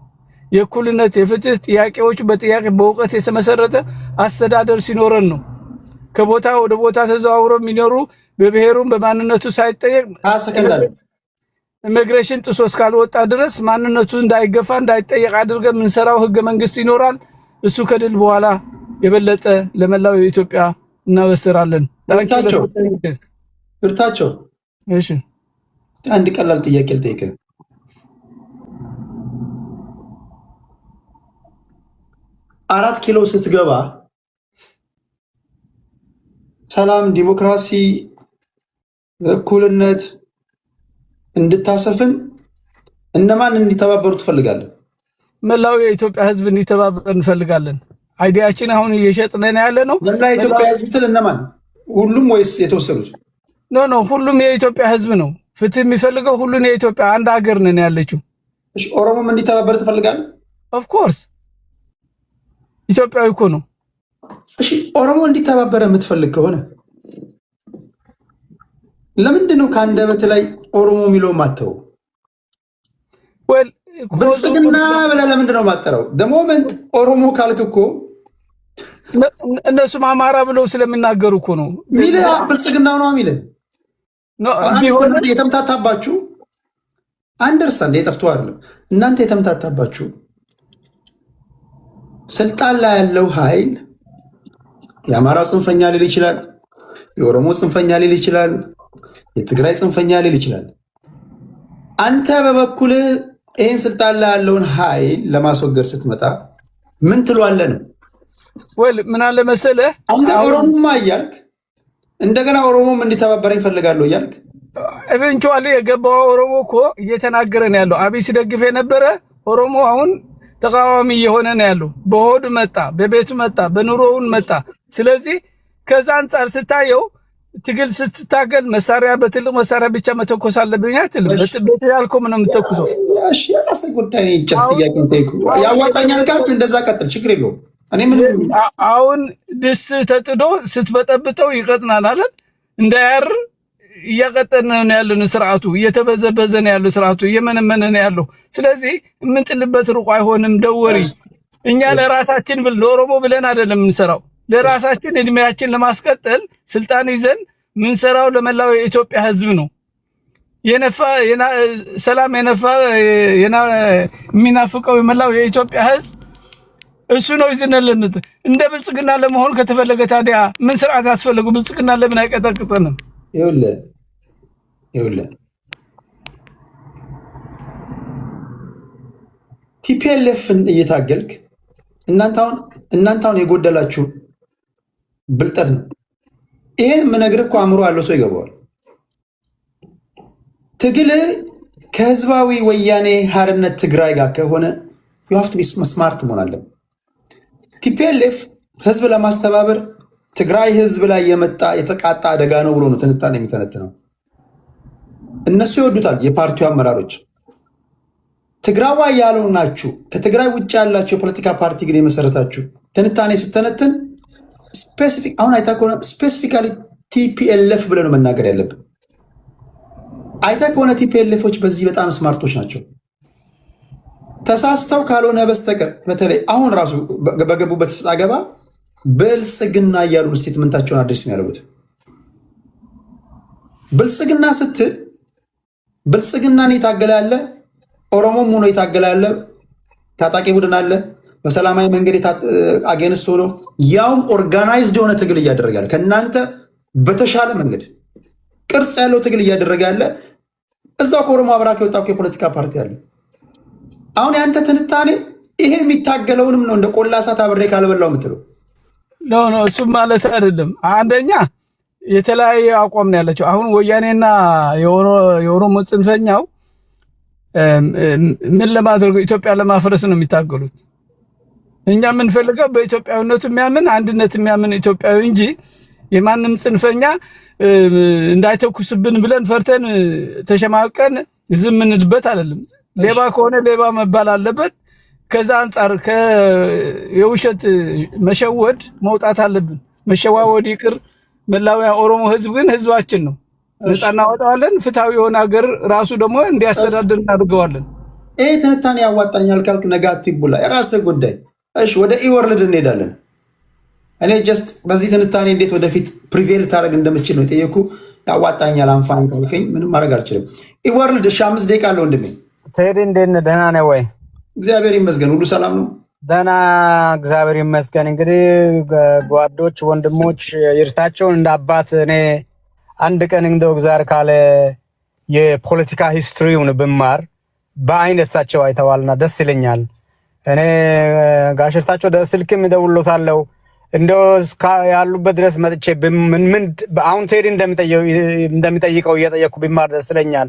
የእኩልነት የፍትህ ጥያቄዎች በጥያቄ በእውቀት የተመሰረተ አስተዳደር ሲኖረን ነው። ከቦታ ወደ ቦታ ተዘዋውሮ የሚኖሩ በብሔሩም በማንነቱ ሳይጠየቅ ኢሚግሬሽን ጥሶ እስካልወጣ ድረስ ማንነቱ እንዳይገፋ እንዳይጠየቅ አድርገን የምንሰራው ህገ መንግስት ይኖራል። እሱ ከድል በኋላ የበለጠ ለመላው የኢትዮጵያ እናበስራለን። ብርታቸው እሺ፣ አንድ ቀላል ጥያቄ ልጠይቅህ። አራት ኪሎ ስትገባ ሰላም፣ ዲሞክራሲ፣ እኩልነት እንድታሰፍን እነማን እንዲተባበሩ ትፈልጋለን? መላው የኢትዮጵያ ህዝብ እንዲተባበር እንፈልጋለን። አይዲያችን አሁን እየሸጥነን ያለ ነው። መላው የኢትዮጵያ ህዝብ ትል እነማን? ሁሉም ወይስ የተወሰኑት? ኖ ሁሉም የኢትዮጵያ ህዝብ ነው። ፍትህ የሚፈልገው ሁሉን የኢትዮጵያ አንድ ሀገር ነን ያለችው። እሺ፣ ኦሮሞም እንዲተባበር ትፈልጋለህ? ኦፍ ኮርስ ኢትዮጵያዊ እኮ ነው። እሺ፣ ኦሮሞ እንዲተባበር የምትፈልግ ከሆነ ለምንድን ነው ከአንደበት ላይ ኦሮሞ የሚለው ማተው? ብልጽግና ብለህ ለምንድን ነው ማጠረው? ሞመንት ኦሮሞ ካልክ እኮ እነሱም አማራ ብለው ስለሚናገሩ እኮ ነው ሚልህ። ብልጽግናው ነው ሚልህ። የተምታታባችሁ አንደርስታንድ የጠፍቶ አይደለም እናንተ የተምታታባችሁ ስልጣን ላይ ያለው ኃይል የአማራው ጽንፈኛ ሊል ይችላል፣ የኦሮሞ ጽንፈኛ ሊል ይችላል፣ የትግራይ ጽንፈኛ ሊል ይችላል። አንተ በበኩልህ ይህን ስልጣን ላይ ያለውን ኃይል ለማስወገድ ስትመጣ ምን ትሏለህ ነው? ምን አለ መሰለህ፣ አንተ ኦሮሞማ እያልክ እንደገና ኦሮሞም እንዲተባበረኝ እፈልጋለሁ እያልክ ኤቨንቹዋሊ የገባው ኦሮሞ እኮ እየተናገረ ነው ያለው። አብይ ሲደግፍ የነበረ ኦሮሞ አሁን ተቃዋሚ እየሆነ ነው ያለው። በሆድ መጣ፣ በቤቱ መጣ፣ በኑሮውን መጣ። ስለዚህ ከዛ አንጻር ስታየው ትግል ስትታገል መሳሪያ በትልቅ መሳሪያ ብቻ መተኮስ አለብኝ አትልም። በጥበት ያልከው ምንም ተኩሰው እሺ የራስህ ጉዳይ ነው። ጀስት ጥያቄን ጠይቁ። ያዋጣኛል ካልክ እንደዛ ቀጥል፣ ችግር የለውም። እኔ ምንም አሁን ድስት ተጥዶ ስትበጠብጠው ይቀጥናል አይደል? እንዳያር እያቀጠነ ነው ያለው ስርዓቱ፣ እየተበዘበዘ ነው ያለው ስርዓቱ፣ እየመነመነ ነው ያለው። ስለዚህ የምንጥልበት ሩቅ አይሆንም። ደወሪ እኛ ለራሳችን ለኦሮሞ ብለን አይደለም የምንሰራው፣ ለራሳችን እድሜያችን ለማስቀጠል ስልጣን ይዘን ምንሰራው ለመላው የኢትዮጵያ ህዝብ ነው። ሰላም የሚናፍቀው የመላው የኢትዮጵያ ህዝብ እሱ ነው ይዘነልን። እንደ ብልጽግና ለመሆን ከተፈለገ ታዲያ ምን ስርዓት ያስፈልጉ? ብልጽግና ለምን አይቀጠቅጠንም? ይኸውልህ ቲፒኤልኤፍን እየታገልክ እናንተ አሁን የጎደላችሁ ብልጠት ነው። ይሄን የምነግርህ እኮ አእምሮ ያለው ሰው ይገባዋል። ትግል ከህዝባዊ ወያኔ ሓርነት ትግራይ ጋር ከሆነ you have to be smart መሆን አለብን። ቲፒኤልኤፍ ህዝብ ለማስተባበር ትግራይ ህዝብ ላይ የመጣ የተቃጣ አደጋ ነው ብሎ ነው ትንታኔ የሚተነትነው። እነሱ ይወዱታል። የፓርቲው አመራሮች ትግራዋይ ያለው ናችሁ፣ ከትግራይ ውጭ ያላችሁ የፖለቲካ ፓርቲ ግን የመሰረታችሁ ትንታኔ ስተነትን ስፔሲፊክ አሁን አይታ ከሆነ ስፔሲፊካሊ ቲፒኤልኤፍ ብለን ነው መናገር ያለብን። አይታ ከሆነ ቲፒኤልኤፎች በዚህ በጣም ስማርቶች ናቸው። ተሳስተው ካልሆነ በስተቀር በተለይ አሁን ራሱ በገቡበት ስጣ ገባ ብልጽግና እያሉ ስቴትመንታቸውን አድሬስ የሚያደርጉት ብልጽግና ስትል ብልጽግናን የታገለ ያለ ኦሮሞም ሆኖ የታገለ ያለ ታጣቂ ቡድን አለ። በሰላማዊ መንገድ አጌንስት ሆኖ ያውም ኦርጋናይዝድ የሆነ ትግል እያደረገ ያለ ከእናንተ በተሻለ መንገድ ቅርጽ ያለው ትግል እያደረገ ያለ እዛው ከኦሮሞ አብራክ የወጣው የፖለቲካ ፓርቲ አለ። አሁን ያንተ ትንታኔ ይሄ የሚታገለውንም ነው እንደ ቆላ እሳት አብሬ ካልበላው የምትለው ኖ እሱም ማለት አይደለም። አንደኛ የተለያየ አቋም ነው ያላቸው። አሁን ወያኔና የኦሮሞ ጽንፈኛው ምን ለማድረግ ኢትዮጵያ ለማፍረስ ነው የሚታገሉት። እኛ የምንፈልገው በኢትዮጵያዊነቱ የሚያምን አንድነት የሚያምን ኢትዮጵያዊ እንጂ የማንም ጽንፈኛ እንዳይተኩስብን ብለን ፈርተን ተሸማቀን ዝም እንልበት አይደለም። ሌባ ከሆነ ሌባ መባል አለበት። ከዛ አንጻር የውሸት መሸወድ መውጣት አለብን። መሸዋወድ ይቅር። መላው ኦሮሞ ህዝብ ግን ህዝባችን ነው። ነፃ እናወጣዋለን። ፍትሃዊ የሆነ ሀገር ራሱ ደግሞ እንዲያስተዳድር እናድርገዋለን። ይሄ ትንታኔ ያዋጣኛል ካልክ ነጋቲቭ ቡላ የራስህ ጉዳይ። እሺ ወደ ኢወርልድ እንሄዳለን። እኔ ጀስት በዚህ ትንታኔ እንዴት ወደፊት ፕሪቬል ታደርግ እንደምችል ነው የጠየኩ። ያዋጣኛል አንፋን ካልከኝ ምንም ማድረግ አልችልም። ኢወርልድ 5 ደቂቃ አለው ወንድሜ። ቴዲ እንዴት ነህ? ደህና ነህ ወይ? እግዚአብሔር ይመስገን፣ ሁሉ ሰላም ነው። ደህና እግዚአብሔር ይመስገን። እንግዲህ ጓዶች፣ ወንድሞች ይርታቸውን እንደ አባት እኔ አንድ ቀን እንደው እግዚአብሔር ካለ የፖለቲካ ሂስትሪውን ብማር በአይን እሳቸው አይተዋልና ደስ ይለኛል። እኔ ጋሽርታቸው ስልክም እደውልሎታለሁ እንደው ያሉበት ድረስ መጥቼ ምን አሁን ቴዲ እንደሚጠይቀው እየጠየኩ ቢማር ደስ ይለኛል።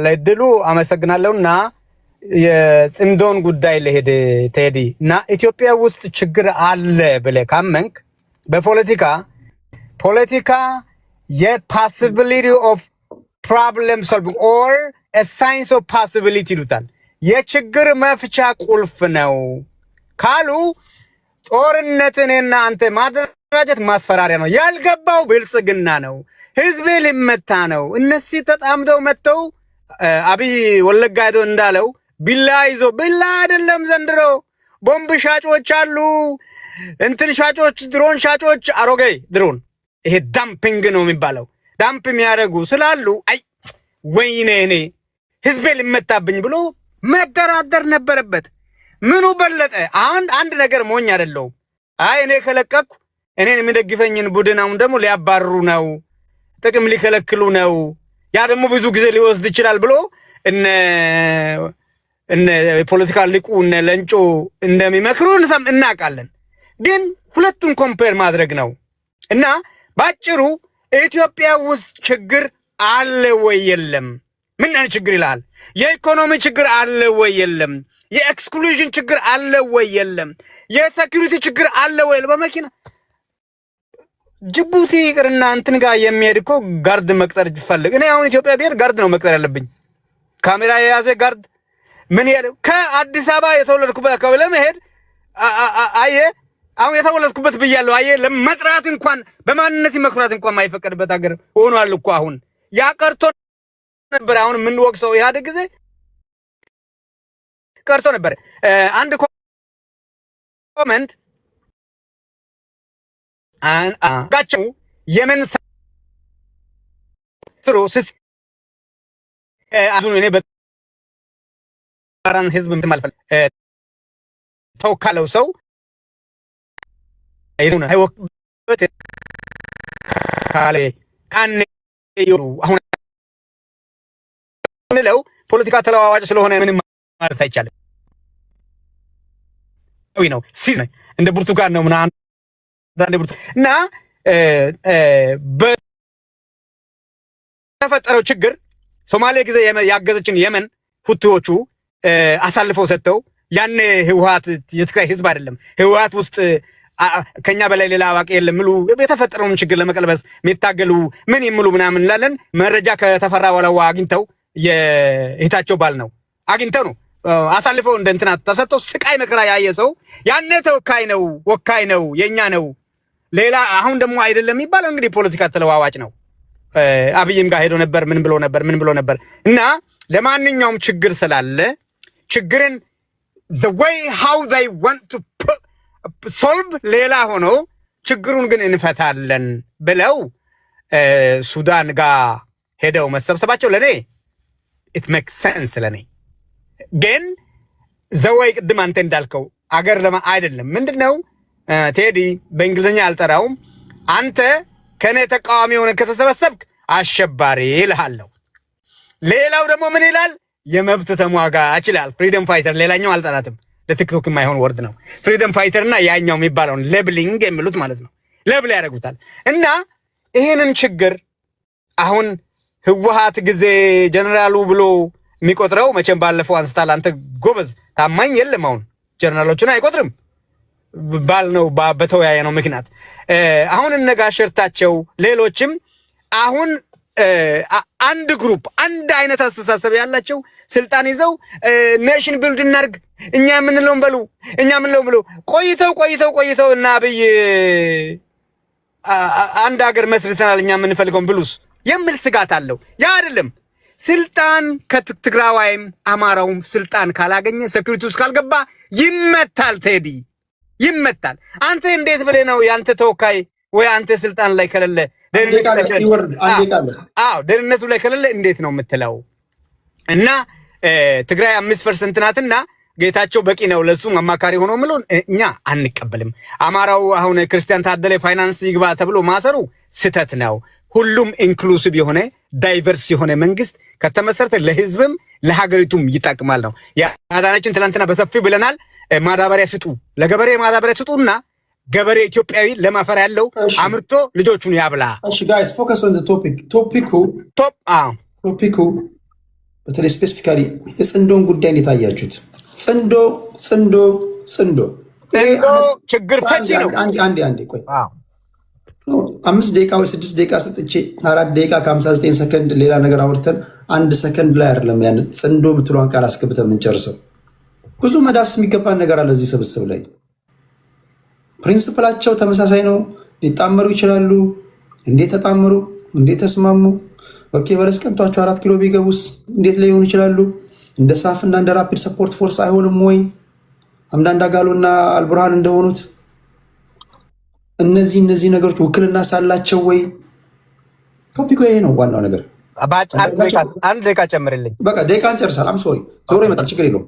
ለድሉ አመሰግናለሁና የጽምዶን ጉዳይ ለሄደ ቴዲ እና ኢትዮጵያ ውስጥ ችግር አለ ብለህ ካመንክ ፖለቲካ የፖሲቢሊቲ ኦፍ ፕሮብለም ሶልቪንግ ኦር ሳይንስ ኦፍ ፖሲቢሊቲ ይሉታል። የችግር መፍቻ ቁልፍ ነው ካሉ ጦርነትንና አንተ ማደራጀት ማስፈራሪያ ነው። ያልገባው ብልጽግና ነው። ህዝቤ ሊመታ ነው። እነዚህ ተጣምደው መጥተው አብይ ወለጋ ሄዶ እንዳለው ቢላ ይዞ ቢላ አይደለም ዘንድሮ ቦምብ ሻጮች አሉ፣ እንትን ሻጮች፣ ድሮን ሻጮች፣ አሮጌ ድሮን ይሄ ዳምፒንግ ነው የሚባለው። ዳምፕ የሚያደርጉ ስላሉ አይ ወይኔ እኔ ህዝቤ ሊመታብኝ ብሎ መደራደር ነበረበት። ምኑ በለጠ? አንድ ነገር ሞኝ አይደለሁም። አይ እኔ ከለቀኩ እኔን የሚደግፈኝን ቡድን አሁን ደግሞ ሊያባርሩ ነው፣ ጥቅም ሊከለክሉ ነው፣ ያ ደግሞ ብዙ ጊዜ ሊወስድ ይችላል ብሎ እነ ፖለቲካ ሊቁ እነ ለንጮ እንደሚመክሩ እናውቃለን። ግን ሁለቱን ኮምፔር ማድረግ ነው እና ባጭሩ ኢትዮጵያ ውስጥ ችግር አለ ወይ የለም? ምን አይነት ችግር ይላል? የኢኮኖሚ ችግር አለ ወይ የለም? የኤክስክሉዥን ችግር አለ ወይ የለም? የሴኩሪቲ ችግር አለ ወይ? በመኪና ጅቡቲ ይቅርና እንትን ጋር የሚሄድ እኮ ጋርድ መቅጠር ይፈልግ። እኔ አሁን ኢትዮጵያ ብሄድ ጋርድ ነው መቅጠር ያለብኝ። ካሜራ የያዘ ጋርድ ምን ያለው ከአዲስ አበባ የተወለድኩበት አካባቢ ለመሄድ አየ አሁን የተወለድኩበት ብያለሁ። አየ ለመጥራት እንኳን በማንነት መኩራት እንኳን የማይፈቀድበት ሀገር ሆኗል እኮ አሁን። ያ ቀርቶ ነበር። አሁን ምን ወቅሰው ኢህአዴግ ጊዜ ቀርቶ ነበር። አንድ ኮመንት ጋቸው የመን ትሮስስ አሁን እኔ በራን ህዝብ ምትማልፈል ተወካለው ሰው አይሩና አይወክበት ካለ ካን ይሩ አሁን ነው ፖለቲካ ተለዋዋጭ ስለሆነ ምንም ማለት አይቻልም። ወይ ነው ሲዝ እንደ ብርቱካን ነው ምናምን እንደ ብርቱካን እና በተፈጠረው ችግር ሶማሌ ጊዜ ያገዘችን የመን ሁቲዎቹ አሳልፈው ሰጥተው ያን ህወሓት የትግራይ ህዝብ አይደለም ህወሓት ውስጥ ከኛ በላይ ሌላ አዋቂ የለም ምሉ የተፈጠረውን ችግር ለመቀልበስ የሚታገሉ ምን ይምሉ ምናምን እንላለን። መረጃ ከተፈራ ወለዋ አግኝተው የእህታቸው ባል ነው አግኝተው ነው አሳልፈው እንደ እንትና ተሰጥተው ስቃይ መከራ ያየ ሰው ያኔ ተወካይ ነው ወካይ ነው የኛ ነው ሌላ አሁን ደግሞ አይደለም የሚባለው። እንግዲህ ፖለቲካ ተለዋዋጭ ነው። አብይም ጋር ሄዶ ነበር ምን ብሎ ነበር እና ለማንኛውም ችግር ስላለ ችግርን the way how they want to solve ሌላ ሆኖ ችግሩን ግን እንፈታለን ብለው ሱዳን ጋር ሄደው መሰብሰባቸው ለኔ it makes sense ለኔ። ግን ዘወይ ቅድም አንተ እንዳልከው አገር ለማ አይደለም ምንድነው ቴዲ በእንግሊዝኛ አልጠራውም። አንተ ከኔ ተቃዋሚ ሆነ ከተሰበሰብክ አሸባሪ ይልሃለሁ። ሌላው ደግሞ ምን ይላል? የመብት ተሟጋች ይላል። ፍሪደም ፋይተር ሌላኛው አልጠራትም። ለቲክቶክ የማይሆን ወርድ ነው። ፍሪደም ፋይተር እና ያኛው የሚባለውን ሌብሊንግ የሚሉት ማለት ነው። ሌብል ያደርጉታል። እና ይሄንን ችግር አሁን ህወሓት ጊዜ ጀነራሉ ብሎ የሚቆጥረው መቼም ባለፈው አንስታል። አንተ ጎበዝ ታማኝ የለም አሁን ጀነራሎቹን አይቆጥርም ባል ነው በተወያየ ነው ምክንያት አሁን እነጋሸርታቸው ሌሎችም አሁን አንድ ግሩፕ አንድ አይነት አስተሳሰብ ያላቸው ስልጣን ይዘው ኔሽን ቢልድ እናርግ እኛ ምንለውን በሉ እኛ ምንለውን ብሎ ቆይተው እና አብይ አንድ ሀገር መስርተናል እኛ ምንፈልገውን ብሉስ የሚል ስጋት አለው። ያ አይደለም ስልጣን ከትግራዋይም አማራውም ስልጣን ካላገኘ ሴኩሪቲ ውስጥ ካልገባ ይመታል። ቴዲ ይመታል። አንተ እንዴት ብለህ ነው ያንተ ተወካይ ወይ አንተ ስልጣን ላይ ከሌለ ደህንነቱ ላይ ከሌለ እንዴት ነው የምትለው? እና ትግራይ 5% ናትና ጌታቸው በቂ ነው ለሱም አማካሪ ሆኖ ምሉን እኛ አንቀበልም። አማራው አሁን ክርስቲያን ታደለ ፋይናንስ ይግባ ተብሎ ማሰሩ ስተት ነው። ሁሉም ኢንክሉሲቭ የሆነ ዳይቨርስ የሆነ መንግስት ከተመሰረተ ለህዝብም ለሀገሪቱም ይጠቅማል ነው። ያዳናችን ትላንትና በሰፊው ብለናል። ማዳበሪያ ስጡ፣ ለገበሬ ማዳበሪያ ስጡና ገበሬ ኢትዮጵያዊ ለማፈር ያለው አምርቶ ልጆቹን ያብላ። እሺ ጋይስ ፎከስ ኦን ዘ ቶፒኩ በተለይ ስፔሲፊካሊ የጽንዶን ጉዳይ እንዴት አያችሁት? ጽንዶ ችግር ፈቺ ነው። አንዴ ቆይ 5 ደቂቃ ወይ 6 ደቂቃ ሰጥቼ 4 ደቂቃ ከ59 ሰከንድ ሌላ ነገር አውርተን 1 ሰከንድ ላይ አይደለም ያን ጽንዶ ብትሏን ቃል አስገብተን የምንጨርሰው። ብዙ መዳስ የሚገባን ነገር አለ እዚህ ስብስብ ላይ። ፕሪንሲፕላቸው ተመሳሳይ ነው። ሊጣመሩ ይችላሉ። እንዴት ተጣመሩ? እንዴት ተስማሙ? ኦኬ በለስ ቀንቷቸው 4 ኪሎ ቢገቡስ እንዴት ሊሆኑ ይችላሉ? እንደ ሳፍና እንደ ራፒድ ሰፖርት ፎርስ አይሆንም ወይ? አምዳንዳ ጋሎና አልቡርሃን እንደሆኑት እነዚህ ነገሮች ውክልና ሳላቸው ወይ? ቶፒኩ ይሄ ነው ዋናው ነገር። አንድ ደቂቃ ጨምርልኝ። በቃ ደቂቃ እንጨርሳል። አም ሶሪ ዞሮ ይመጣል፣ ችግር የለውም።